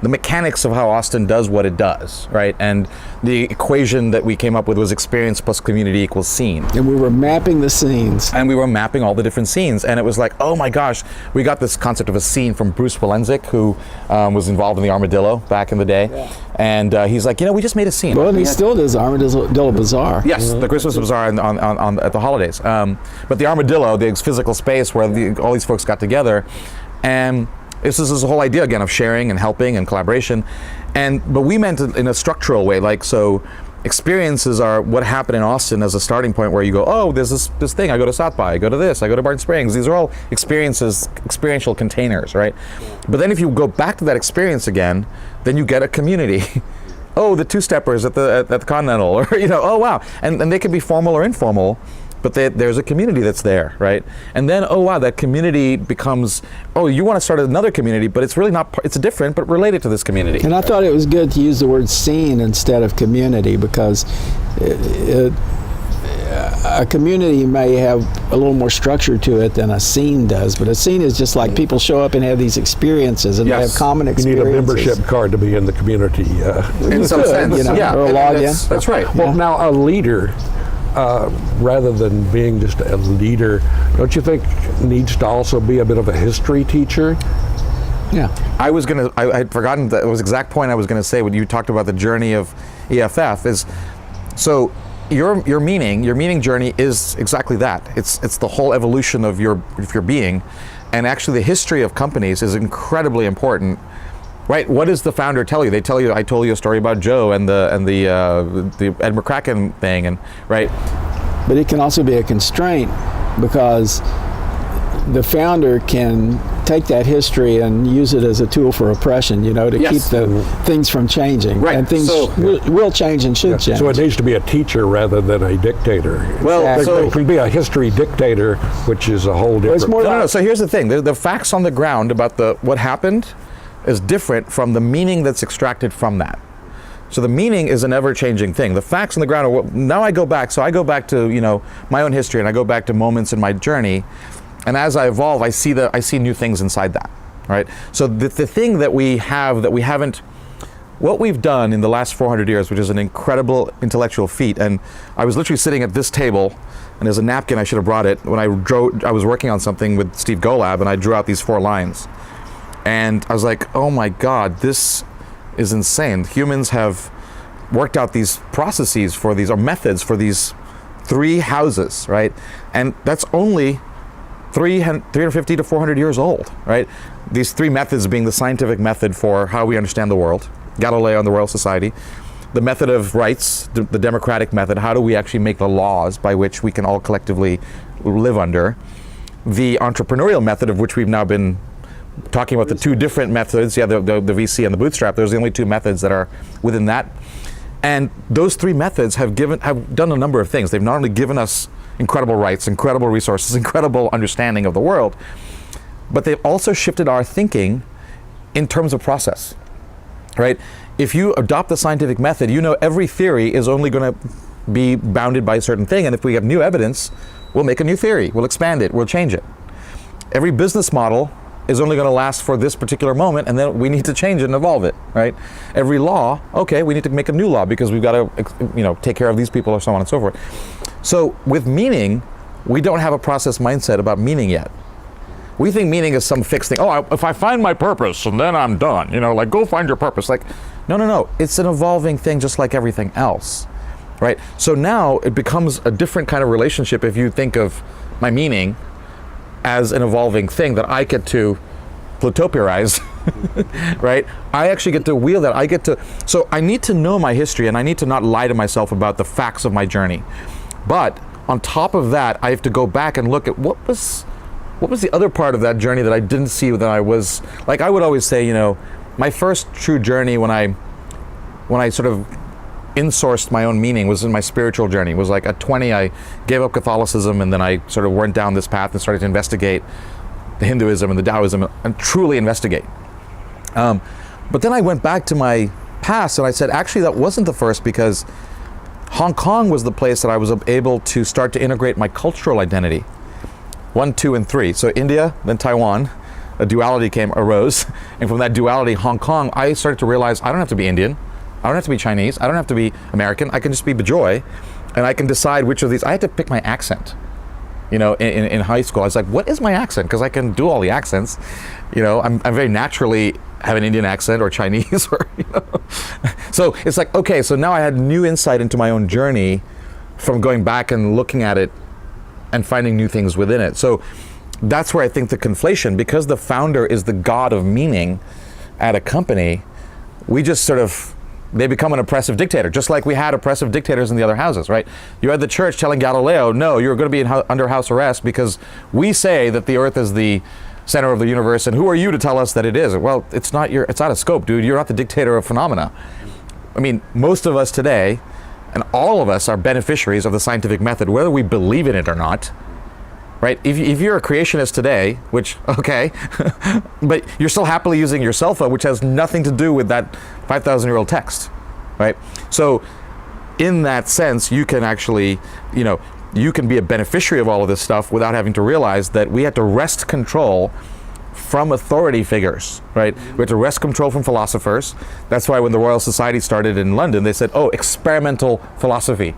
the mechanics of how Austin does what it does, right? And the equation that we came up with was experience plus community equals scene. And we were mapping the scenes. And we were mapping all the different scenes. And it was like, oh my gosh, we got this concept of a scene from Bruce Walensik, who was involved in the Armadillo back in the day. Yeah. And he's like, we just made a scene. Well, and he still does Armadillo Bazaar. Yes, the Christmas Bazaar at the holidays. But the Armadillo, the physical space where all these folks got together, and this is this whole idea again of sharing and helping and collaboration, but we meant it in a structural way. Like, so experiences are what happened in Austin as a starting point, where you go, oh, there's this thing. I go to South by, I go to this, I go to Barton Springs. These are all experiential containers, right? But then if you go back to that experience again, then you get a community. Oh, the two-steppers at the Continental, or oh wow, and they can be formal or informal. But there's a community that's there, right? And then, oh wow, that community becomes, oh, you want to start another community, but it's really not, it's different, but related to this community. And I thought it was good to use the word scene instead of community, because a community may have a little more structure to it than a scene does, but a scene is just like people show up and have these experiences, and they have common experiences. You need a membership card to be in the community. In some sense, or a login. That's right. Well, now a leader, rather than being just a leader, don't you think needs to also be a bit of a history teacher? Yeah. I had forgotten that was the exact point I was going to say when you talked about the journey of EFF is, so your meaning journey is exactly that. It's the whole evolution of your being, and actually the history of companies is incredibly important. Right, what does the founder tell you? They tell you, I told you a story about Joe and the Ed McCracken thing, and right. but it can also be a constraint, because the founder can take that history and use it as a tool for oppression, to keep the things from changing. Right. And things will change and should change. So it needs to be a teacher rather than a dictator. Well, Exactly. It can be a history dictator, which is a whole different... it's more No. So here's the thing: the facts on the ground about what happened is different from the meaning that's extracted from that. So the meaning is an ever-changing thing. The facts on the ground are now I go back. So I go back to my own history, and I go back to moments in my journey. And as I evolve, I see new things inside that, right? So the thing that we haven't, what we've done in the last 400 years, which is an incredible intellectual feat. And I was literally sitting at this table, and there's a napkin, I should have brought it, when I was working on something with Steve Golab, and I drew out these 4 lines. And I was like, oh my God, this is insane. Humans have worked out these processes or methods for these 3 houses, right? And that's only 350 to 400 years old, right? These 3 methods being the scientific method for how we understand the world, Galileo and the Royal Society, the method of rights, the democratic method, how do we actually make the laws by which we can all collectively live under, the entrepreneurial method, of which we've now been talking about, the 2 different methods, the VC and the Bootstrap. Those are the only 2 methods that are within that. And those 3 methods have done a number of things. They've not only given us incredible rights, incredible resources, incredible understanding of the world, but they've also shifted our thinking in terms of process, right? If you adopt the scientific method, every theory is only going to be bounded by a certain thing, and if we have new evidence, we'll make a new theory, we'll expand it, we'll change it. Every business model is only going to last for this particular moment, and then we need to change it and evolve it, right? Every law, okay, we need to make a new law because we've got to, take care of these people, or so on and so forth. So with meaning, we don't have a process mindset about meaning yet. We think meaning is some fixed thing. Oh, if I find my purpose and then I'm done, go find your purpose. No. It's an evolving thing just like everything else, right? So now it becomes a different kind of relationship if you think of my meaning as an evolving thing that I get to Plutopiarize, right? I actually get to wield that. So I need to know my history, and I need to not lie to myself about the facts of my journey. But on top of that, I have to go back and look at what was the other part of that journey that I didn't see, that I was, like I would always say, my first true journey when I sort of insourced my own meaning was in my spiritual journey. It was like at 20, I gave up Catholicism, and then I sort of went down this path and started to investigate the Hinduism and the Taoism and truly investigate. But then I went back to my past, and I said, actually, that wasn't the first, because Hong Kong was the place that I was able to start to integrate my cultural identity. 1, 2, and 3. So India, then Taiwan, a duality arose. And from that duality, Hong Kong, I started to realize I don't have to be Indian. I don't have to be Chinese. I don't have to be American. I can just be Bijoy. And I can decide which of these. I had to pick my accent. In high school, I was like, what is my accent? Because I can do all the accents. I'm very naturally have an Indian accent or Chinese, or So it's like, okay, so now I had new insight into my own journey from going back and looking at it and finding new things within it. So that's where I think the conflation, because the founder is the god of meaning at a company, we just sort of, they become an oppressive dictator, just like we had oppressive dictators in the other houses, right? You had the church telling Galileo, no, you're going to be under house arrest because we say that the earth is the center of the universe, and who are you to tell us that it is? Well, it's not out of scope, dude. You're not the dictator of phenomena. I mean, most of us today, and all of us, are beneficiaries of the scientific method, whether we believe in it or not, right? If you're a creationist today, which, okay, but you're still happily using your cell phone, which has nothing to do with that 5,000-year-old text, right? So in that sense, you can actually, you can be a beneficiary of all of this stuff without having to realize that we had to wrest control from authority figures, right? We had to wrest control from philosophers. That's why when the Royal Society started in London, they said, oh, experimental philosophy,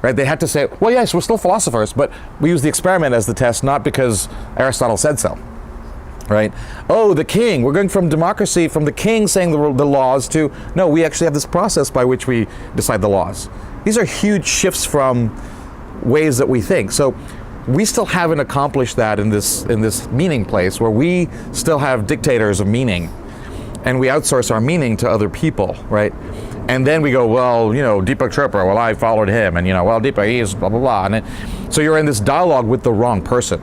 right? They had to say, well, yes, we're still philosophers, but we use the experiment as the test, not because Aristotle said so, right? Oh, the king, we're going from democracy, from the king saying the laws to, no, we actually have this process by which we decide the laws. These are huge shifts from ways that we think. So we still haven't accomplished that in this meaning place, where we still have dictators of meaning, and we outsource our meaning to other people, right? And then we go, well, you know, Deepak Chopra, well, I followed him, and, you know, well, Deepak, he is blah, blah, blah. And so you're in this dialogue with the wrong person,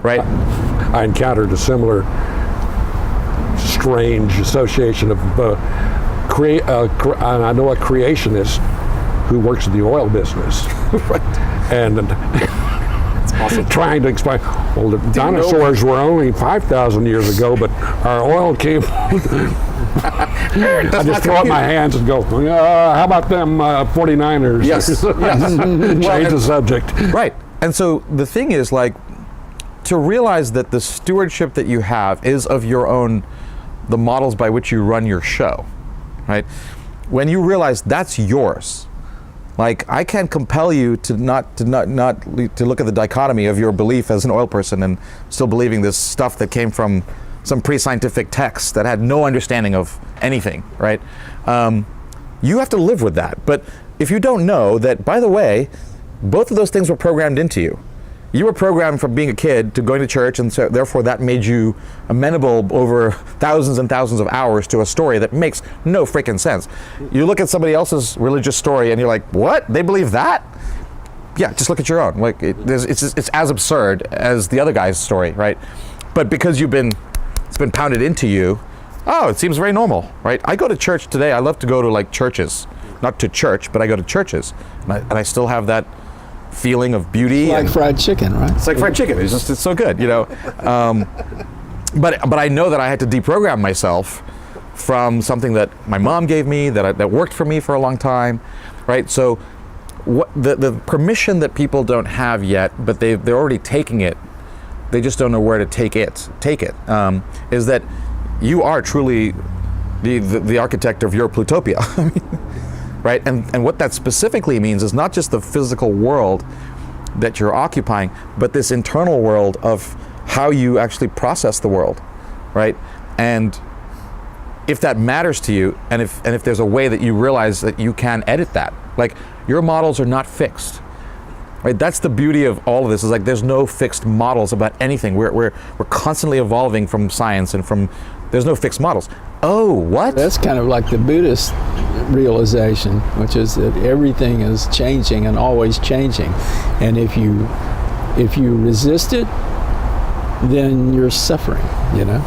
right? I encountered a similar strange association of, and I know a creationist who works in the oil business. Right. And awesome. Trying to explain, well, the dinosaurs were only 5,000 years ago, but our oil came. I just throw up my hands and go, how about them 49ers? Yes. Yes. Change the subject. Right. And so the thing is, like, to realize that the stewardship that you have is of your own, the models by which you run your show, right? When you realize that's yours, like, I can't compel you to not to look at the dichotomy of your belief as an oil person and still believing this stuff that came from some pre-scientific text that had no understanding of anything, right? You have to live with that. But if you don't know that, by the way, both of those things were programmed into you. You were programmed from being a kid to going to church, and so therefore that made you amenable over thousands and thousands of hours to a story that makes no freaking sense. You look at somebody else's religious story and you're like, what? They believe that? Yeah, just look at your own. Like, it's as absurd as the other guy's story, right? But because it's been pounded into you, oh, it seems very normal, right? I go to church today. I love to go to, like, churches. Not to church, but I go to churches. And I still have that feeling of beauty. It's like fried chicken, right? It's like fried chicken. It's so good, you know. But I know that I had to deprogram myself from something that my mom gave me, that worked for me for a long time, right? So what the permission that people don't have yet, but they're already taking it, they just don't know where to take it, is that you are truly the architect of your Plutopia. Right? And what that specifically means is not just the physical world that you're occupying, but this internal world of how you actually process the world, right? And if that matters to you, and if there's a way that you realize that you can edit that, like, your models are not fixed, right? That's the beauty of all of this, is like there's no fixed models about anything. We're constantly evolving from science and there's no fixed models. Oh, what? That's kind of like the Buddhist realization, which is that everything is changing and always changing. And if you resist it, then you're suffering, you know?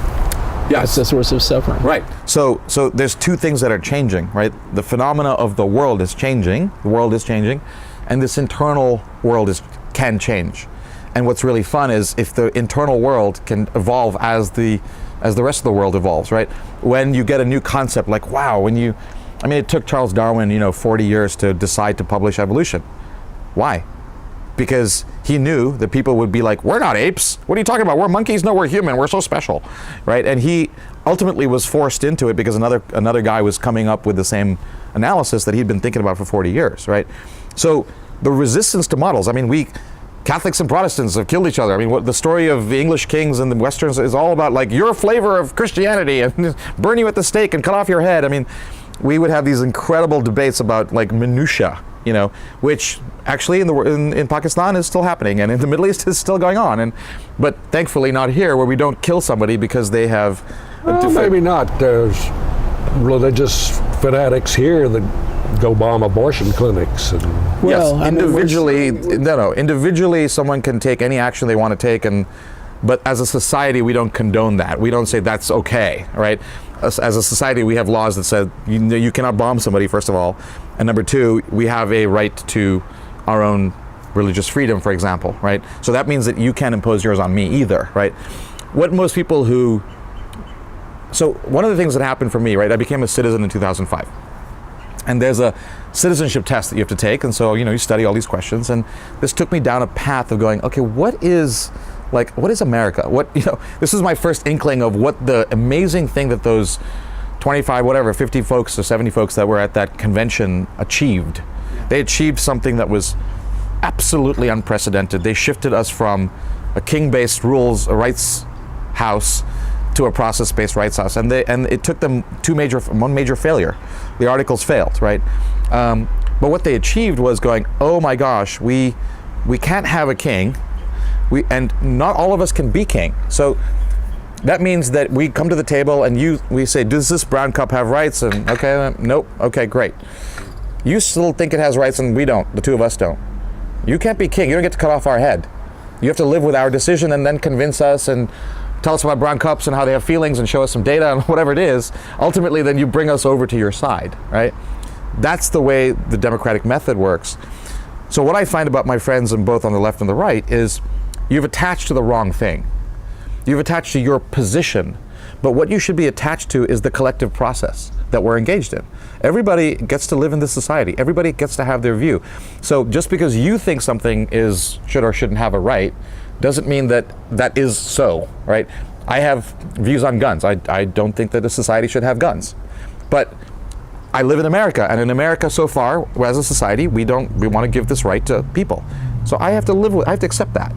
Yes. That's the source of suffering. Right. So there's two things that are changing, right? The phenomena of the world is changing, and this internal world can change. And what's really fun is if the internal world can evolve as the rest of the world evolves, right? When you get a new concept, like, wow, it took Charles Darwin, 40 years to decide to publish evolution. Why? Because he knew that people would be like, we're not apes. What are you talking about? We're monkeys? No, we're human. We're so special, right? And he ultimately was forced into it because another guy was coming up with the same analysis that he'd been thinking about for 40 years, right? So the resistance to models, Catholics and Protestants have killed each other. What the story of the English kings and the Westerns is all about, like, your flavor of Christianity and burn you at the stake and cut off your head. We would have these incredible debates about, like, minutia, which actually in Pakistan is still happening, and in the Middle East is still going on. But thankfully not here, where we don't kill somebody because they have. Maybe not. There's religious fanatics here that go bomb abortion clinics. Individually, someone can take any action they want to take, but as a society, we don't condone that. We don't say that's okay, right? As a society, we have laws that said you cannot bomb somebody, first of all, and number two, we have a right to our own religious freedom, for example, right? So that means that you can't impose yours on me either, right? So one of the things that happened for me, right? I became a citizen in 2005. And there's a citizenship test that you have to take, and so you study all these questions, and this took me down a path of going, okay, what is America? This is my first inkling of what the amazing thing that those 50 folks or 70 folks that were at that convention achieved. They achieved something that was absolutely unprecedented. They shifted us from a king-based rights house to a process-based rights house, and it took them one major failure. The articles failed, right? But what they achieved was going, oh my gosh, we can't have a king, and not all of us can be king. So That means that we come to the table and we say, does this brown cup have rights? And okay, nope, okay, great. You still think it has rights and we don't, the two of us don't. You can't be king, you don't get to cut off our head. You have to live with our decision and then convince us and tell us about brown cups and how they have feelings and show us some data and whatever it is. Ultimately, then you bring us over to your side, right? That's the way the democratic method works. So what I find about my friends in both on the left and the right is you've attached to the wrong thing. You've attached to your position, but what you should be attached to is the collective process that we're engaged in. Everybody gets to live in this society. Everybody gets to have their view. So just because you think something should or shouldn't have a right doesn't mean that that is so, right? I have views on guns. I don't think that a society should have guns. But I live in America, and in America so far, as a society, we want to give this right to people. So I have to accept that.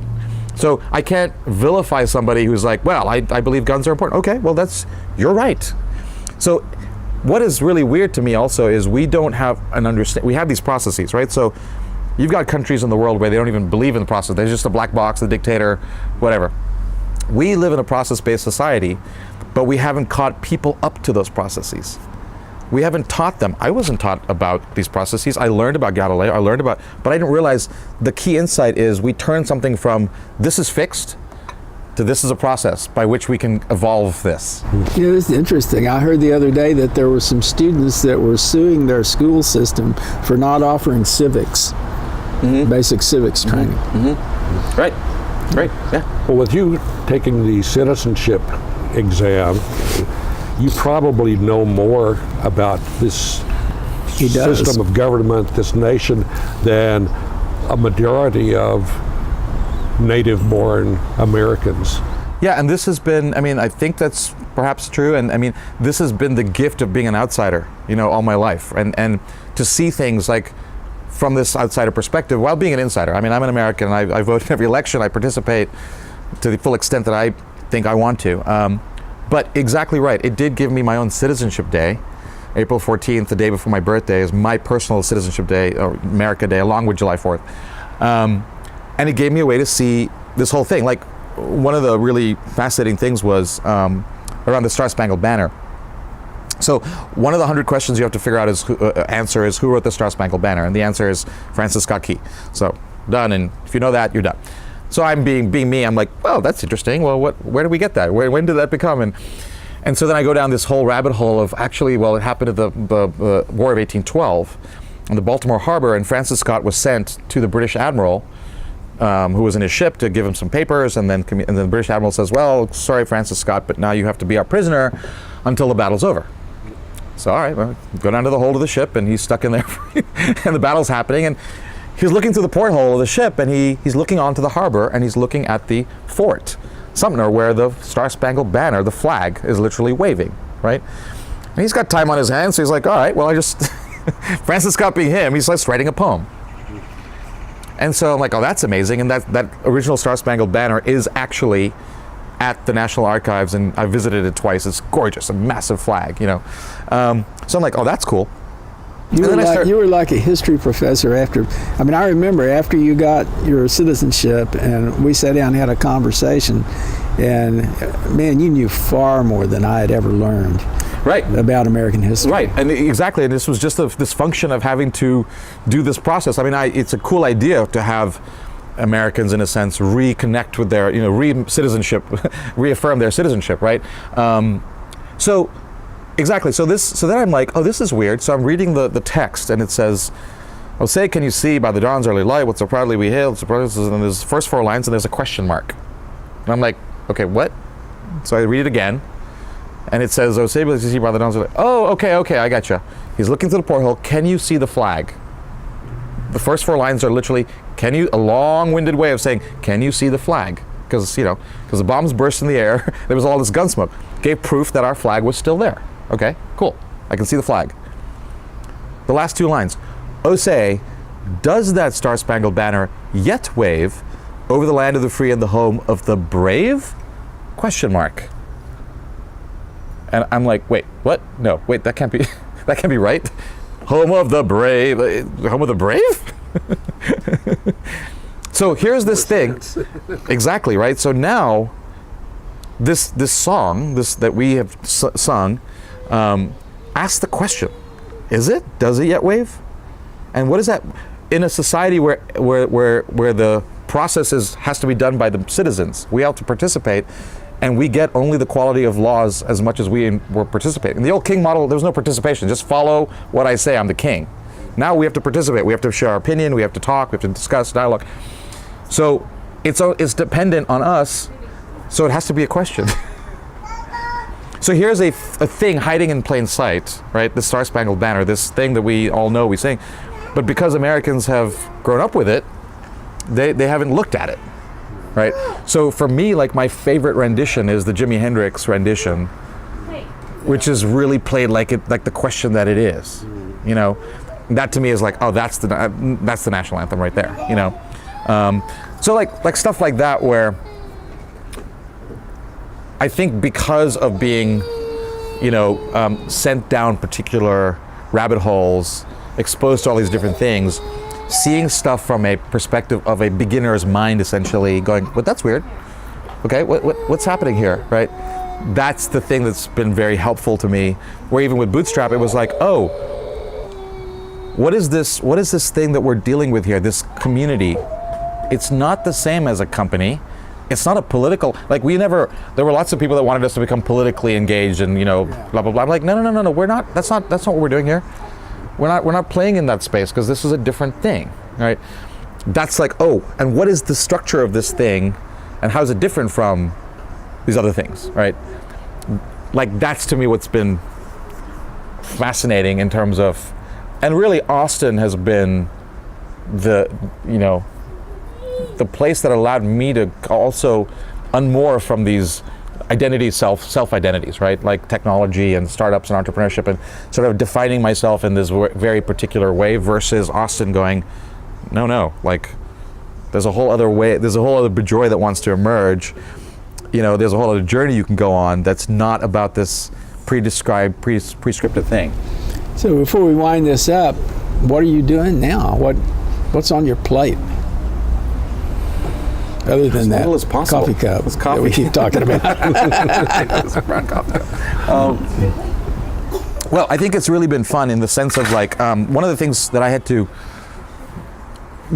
So I can't vilify somebody who's like, well, I believe guns are important. Okay, well, you're right. So what is really weird to me also is we don't have we have these processes, right? So you've got countries in the world where they don't even believe in the process. There's just a black box, the dictator, whatever. We live in a process-based society, but we haven't caught people up to those processes. We haven't taught them. I wasn't taught about these processes. I learned about Galileo, but I didn't realize the key insight is we turn something from this is fixed to this is a process by which we can evolve this. You know, it's interesting. I heard the other day that there were some students that were suing their school system for not offering civics, basic civics training. Right, yeah. Well, with you taking the citizenship exam, you probably know more about this system of government, this nation, than a majority of native-born Americans. Yeah, and this has been, I think that's perhaps true, and this has been the gift of being an outsider, all my life, and to see things like from this outsider perspective while being an insider. I'm an American, and I vote in every election, I participate to the full extent that I think I want to. But exactly right, it did give me my own citizenship day. April 14th, the day before my birthday, is my personal citizenship day, or America Day, along with July 4th. And it gave me a way to see this whole thing. Like, one of the really fascinating things was around the Star-Spangled Banner. So one of the 100 questions you have to figure out answer is who wrote the Star-Spangled Banner? And the answer is Francis Scott Key. So, done, and if you know that, you're done. So I'm being me, I'm like, well, that's interesting. Well, where did we get that? When did that become? And so then I go down this whole rabbit hole of it happened at the War of 1812 in the Baltimore Harbor, and Francis Scott was sent to the British Admiral, who was in his ship, to give him some papers, and then the British Admiral says, well, sorry, Francis Scott, but now you have to be our prisoner until the battle's over. So all right, well, go down to the hold of the ship, and he's stuck in there, and the battle's happening, and he's looking through the porthole of the ship, and he's looking onto the harbor, and he's looking at the fort, Sumter, where the Star-Spangled Banner, the flag, is literally waving, right? And he's got time on his hands, so he's like, all right, well, Francis Scott being him, he's like writing a poem. And so I'm like, oh, that's amazing, and that original Star-Spangled Banner is actually at the National Archives, and I visited it twice. It's gorgeous, a massive flag, So I'm like, oh, that's cool. You were like a history professor after. I remember after you got your citizenship, and we sat down and had a conversation, and man, you knew far more than I had ever learned. Right. About American history. Right, and exactly, and this was just this function of having to do this process. It's a cool idea to have Americans, in a sense, reconnect with their, citizenship, reaffirm their citizenship, right? Exactly. So then I'm like, oh, this is weird. So I'm reading the text, and it says, "Oh, say, can you see by the dawn's early light what so proudly we hailed?" And there's the first 4 lines, and there's a question mark. And I'm like, okay, what? So I read it again, and it says, "Oh, say, can you see by the dawn's early light?" Oh, okay, I gotcha. He's looking through the porthole. Can you see the flag? The first 4 lines are literally, a long-winded way of saying, can you see the flag? Because the bombs burst in the air, there was all this gun smoke. Gave proof that our flag was still there. Okay, cool. I can see the flag. The last 2 lines. Oh, say, does that Star-Spangled Banner yet wave over the land of the free and the home of the brave? Question mark. And I'm like, wait, what? No, wait, that can't be right. Home of the brave. Home of the brave? So here's this thing. Exactly, right? So now this song that we have sung asks the question: does it yet wave? And what is that in a society where the process has to be done by the citizens? We have to participate, and we get only the quality of laws as much as we were participating. In the old king model, there was no participation. Just follow what I say, I'm the king. Now we have to participate. We have to share our opinion. We have to talk. We have to discuss, dialogue. So it's dependent on us. So it has to be a question. So here's a thing hiding in plain sight, right? The Star Spangled Banner, this thing that we all know we sing. But because Americans have grown up with it, they haven't looked at it, right? So for me, like, my favorite rendition is the Jimi Hendrix rendition, which is really played like the question that it is, you know? That to me is like, oh, that's the national anthem right there, you know? So like stuff like that, where I think because of being, you know, sent down particular rabbit holes, exposed to all these different things, seeing stuff from a perspective of a beginner's mind, essentially going, well, that's weird. Okay, what's happening here, right? That's the thing that's been very helpful to me. Where even with Bootstrap, it was like, oh, what is this thing that we're dealing with here, this community? It's not the same as a company. It's not a political, like, there were lots of people that wanted us to become politically engaged and, you know, blah, blah, blah. I'm like, no, we're not, that's not what we're doing here. We're not playing in that space, because this is a different thing, right? That's like, oh, and what is the structure of this thing, and how is it different from these other things, right? Like, that's to me what's been fascinating in terms of, and really Austin has been the place that allowed me to also unmoor from these identities, self-identities, right? Like technology and startups and entrepreneurship, and sort of defining myself in this very particular way, versus Austin going, no, like, there's a whole other way, there's a whole other Bijoy that wants to emerge. You know, there's a whole other journey you can go on that's not about this pre-described, prescripted thing. So before we wind this up, what are you doing now? What's on your plate? Other than that coffee cup that we keep talking about. Brown coffee cup. Well, I think it's really been fun in the sense of, like, one of the things that I had to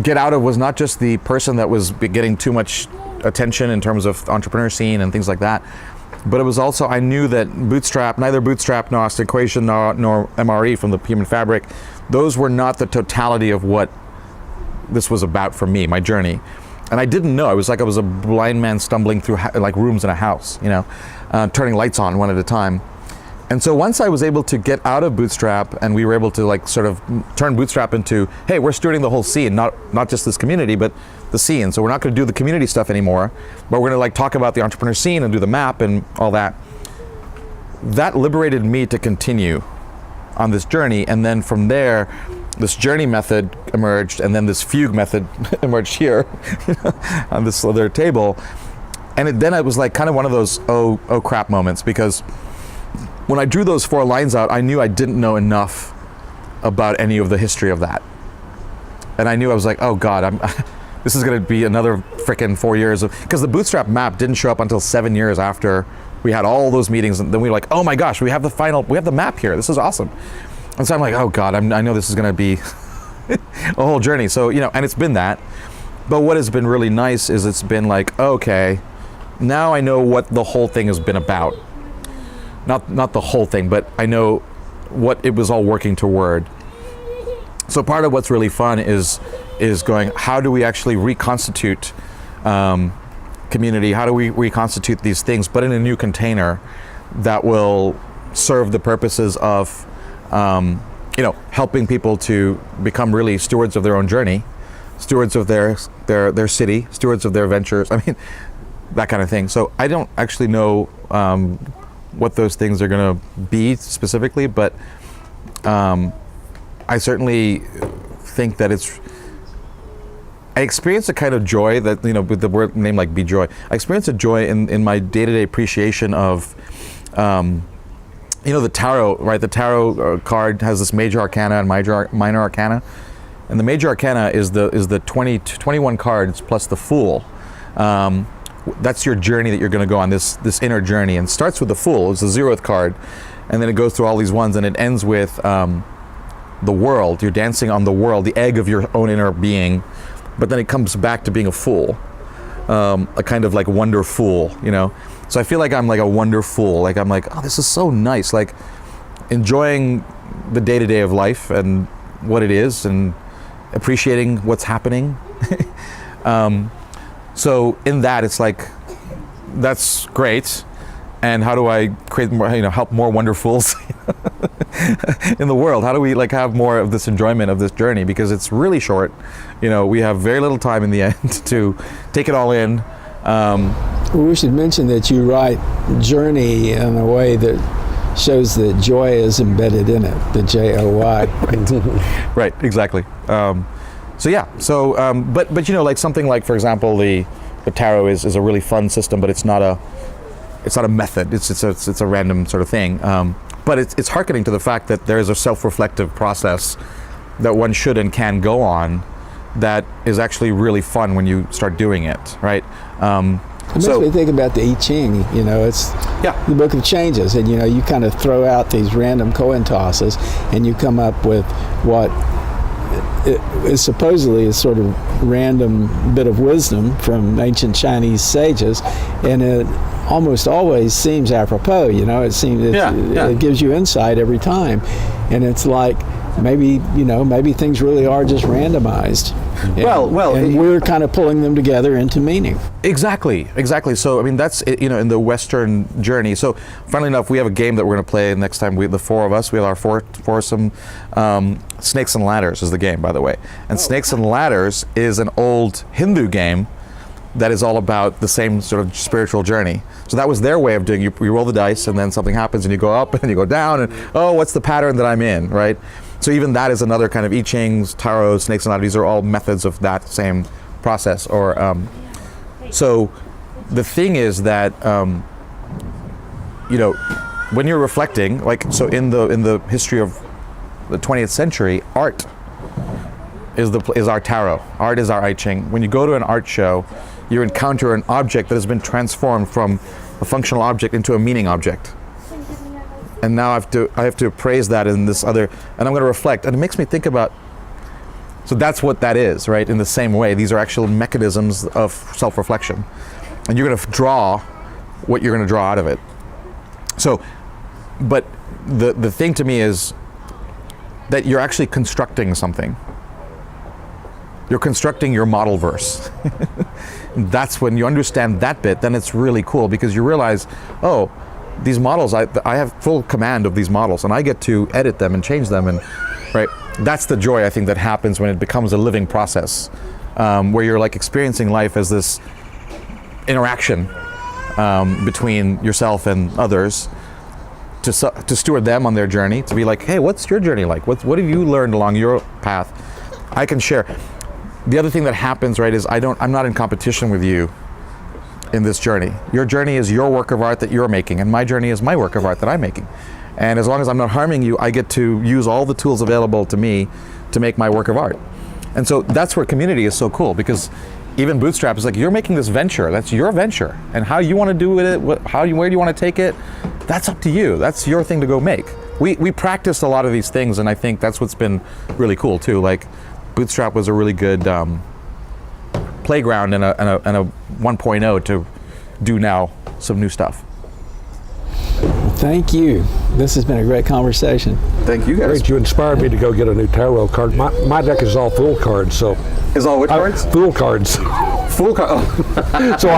get out of was not just the person that was getting too much attention in terms of entrepreneur scene and things like that, but it was also, I knew that neither Bootstrap nor Austin Equation nor MRE from the Human Fabric, those were not the totality of what this was about for me, my journey. And I didn't know. I was a blind man stumbling through like rooms in a house, you know, turning lights on one at a time. And so once I was able to get out of Bootstrap, and we were able to, like, sort of turn Bootstrap into, hey, we're stewarding the whole scene, not just this community, but the scene. So we're not going to do the community stuff anymore, but we're going to, like, talk about the entrepreneur scene and do the map and all that. That liberated me to continue on this journey. And then from there, this journey method emerged, and then this fugue method emerged here on this other table. And then it was like kind of one of those oh crap moments, because when I drew those 4 lines out, I knew I didn't know enough about any of the history of that. And I knew, I was like, oh God, this is going to be another frickin' 4 years of, because the Bootstrap map didn't show up until 7 years after we had all those meetings, and then we were like, oh my gosh, we have the map here. This is awesome. And so I'm like, oh God, I know this is going to be a whole journey. So, you know, and it's been that. But what has been really nice is it's been like, okay, now I know what the whole thing has been about. Not the whole thing, but I know what it was all working toward. So part of what's really fun is going, how do we actually reconstitute community? How do we reconstitute these things, but in a new container that will serve the purposes of helping people to become really stewards of their own journey, stewards of their city, stewards of their ventures. I mean, that kind of thing. So I don't actually know what those things are going to be specifically, but I certainly think that I experience a kind of joy that, you know, with the word name like Bijoy, I experience a joy in my day-to-day appreciation of the tarot, right? The tarot card has this major arcana and minor arcana. And the major arcana is the 21 cards plus the Fool. that's your journey that you're going to go on, this inner journey. And it starts with the Fool. It's the 0th card. And then it goes through all these ones, and it ends with the world. You're dancing on the world, the egg of your own inner being. But then it comes back to being a fool, a kind of like wonder fool, you know? So I feel like I'm like a wonder fool. Like I'm like, oh, this is so nice. Like enjoying the day-to-day of life and what it is, and appreciating what's happening. So in that, it's like, that's great. And how do I create more, help more wonderfuls in the world? How do we like have more of this enjoyment of this journey? Because it's really short. We have very little time in the end to take it all in. Well, we should mention that you write journey in a way that shows that joy is embedded in it, the J-O-Y. Right, exactly. But like something like, for example, the tarot is a really fun system, but it's not a method. It's a random sort of thing. But it's hearkening to the fact that there is a self-reflective process that one should and can go on that is actually really fun when you start doing it, right? It makes me think about the I Ching. It's the book of changes, and you kind of throw out these random coin tosses, and you come up with what is supposedly a sort of random bit of wisdom from ancient Chinese sages, and it almost always seems apropos. It seems it gives you insight every time, and it's like maybe things really are just randomized. And we're kind of pulling them together into meaning. Exactly. So I mean, that's in the Western journey. So funnily enough, we have a game that we're going to play next time. The four of us, we have our foursome. Snakes and Ladders is the game, by the way. And Snakes and Ladders is an old Hindu game that is all about the same sort of spiritual journey. So that was their way of doing. You roll the dice, and then something happens, and you go up, and you go down, and what's the pattern that I'm in, right? So even that is another kind of I Ching, tarot, Snakes and Ladders. These are all methods of that same process. So the thing is that when you're reflecting, like so in the history of the 20th century, art is our tarot. Art is our I Ching. When you go to an art show, you encounter an object that has been transformed from a functional object into a meaning object. And now I have to appraise that in this other, and I'm going to reflect. And it makes me think about, so that's what that is, right? In the same way, these are actual mechanisms of self-reflection. And you're going to draw what you're going to draw out of it. So, but the thing to me is that you're actually constructing something. You're constructing your model verse. That's when you understand that bit, then it's really cool, because you realize, these models, I have full command of these models, and I get to edit them and change them, and right. That's the joy, I think, that happens when it becomes a living process, where you're like experiencing life as this interaction between yourself and others, to steward them on their journey, to be like, hey, what's your journey like? What have you learned along your path? I can share. The other thing that happens, right, is I'm not in competition with you in this journey. Your journey is your work of art that you're making, and my journey is my work of art that I'm making. And as long as I'm not harming you, I get to use all the tools available to me to make my work of art. And so that's where community is so cool, because even Bootstrap is like, you're making this venture, that's your venture. And how you want to do with it, where do you want to take it, that's up to you. That's your thing to go make. We practiced a lot of these things, and I think that's what's been really cool too. Like, Bootstrap was a really good playground and a 1.0 to do now some new stuff. Thank you. This has been a great conversation. Thank you guys. Great, you inspired me to go get a new tarot card. My deck is all Fool cards, so. Is all what cards? Fool cards. Fool cards. Oh. so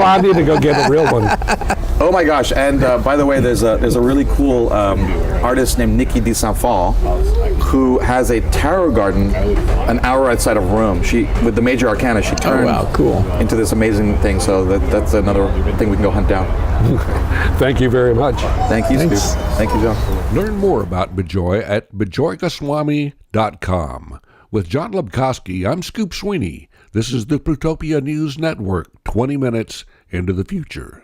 I need to go get a real one. Oh my gosh! And by the way, there's a really cool artist named Nikki de Saint-Fond who has a tarot garden an hour outside of Rome. With the major arcana, she turned into this amazing thing. So that's another thing we can go hunt down. Thank you very much. Thank you, Scoop. Thank you, John. Learn more about Bijoy at bijoygoswami.com. With John Lebkowski, I'm Scoop Sweeney. This is the Plutopia News Network, 20 minutes into the future.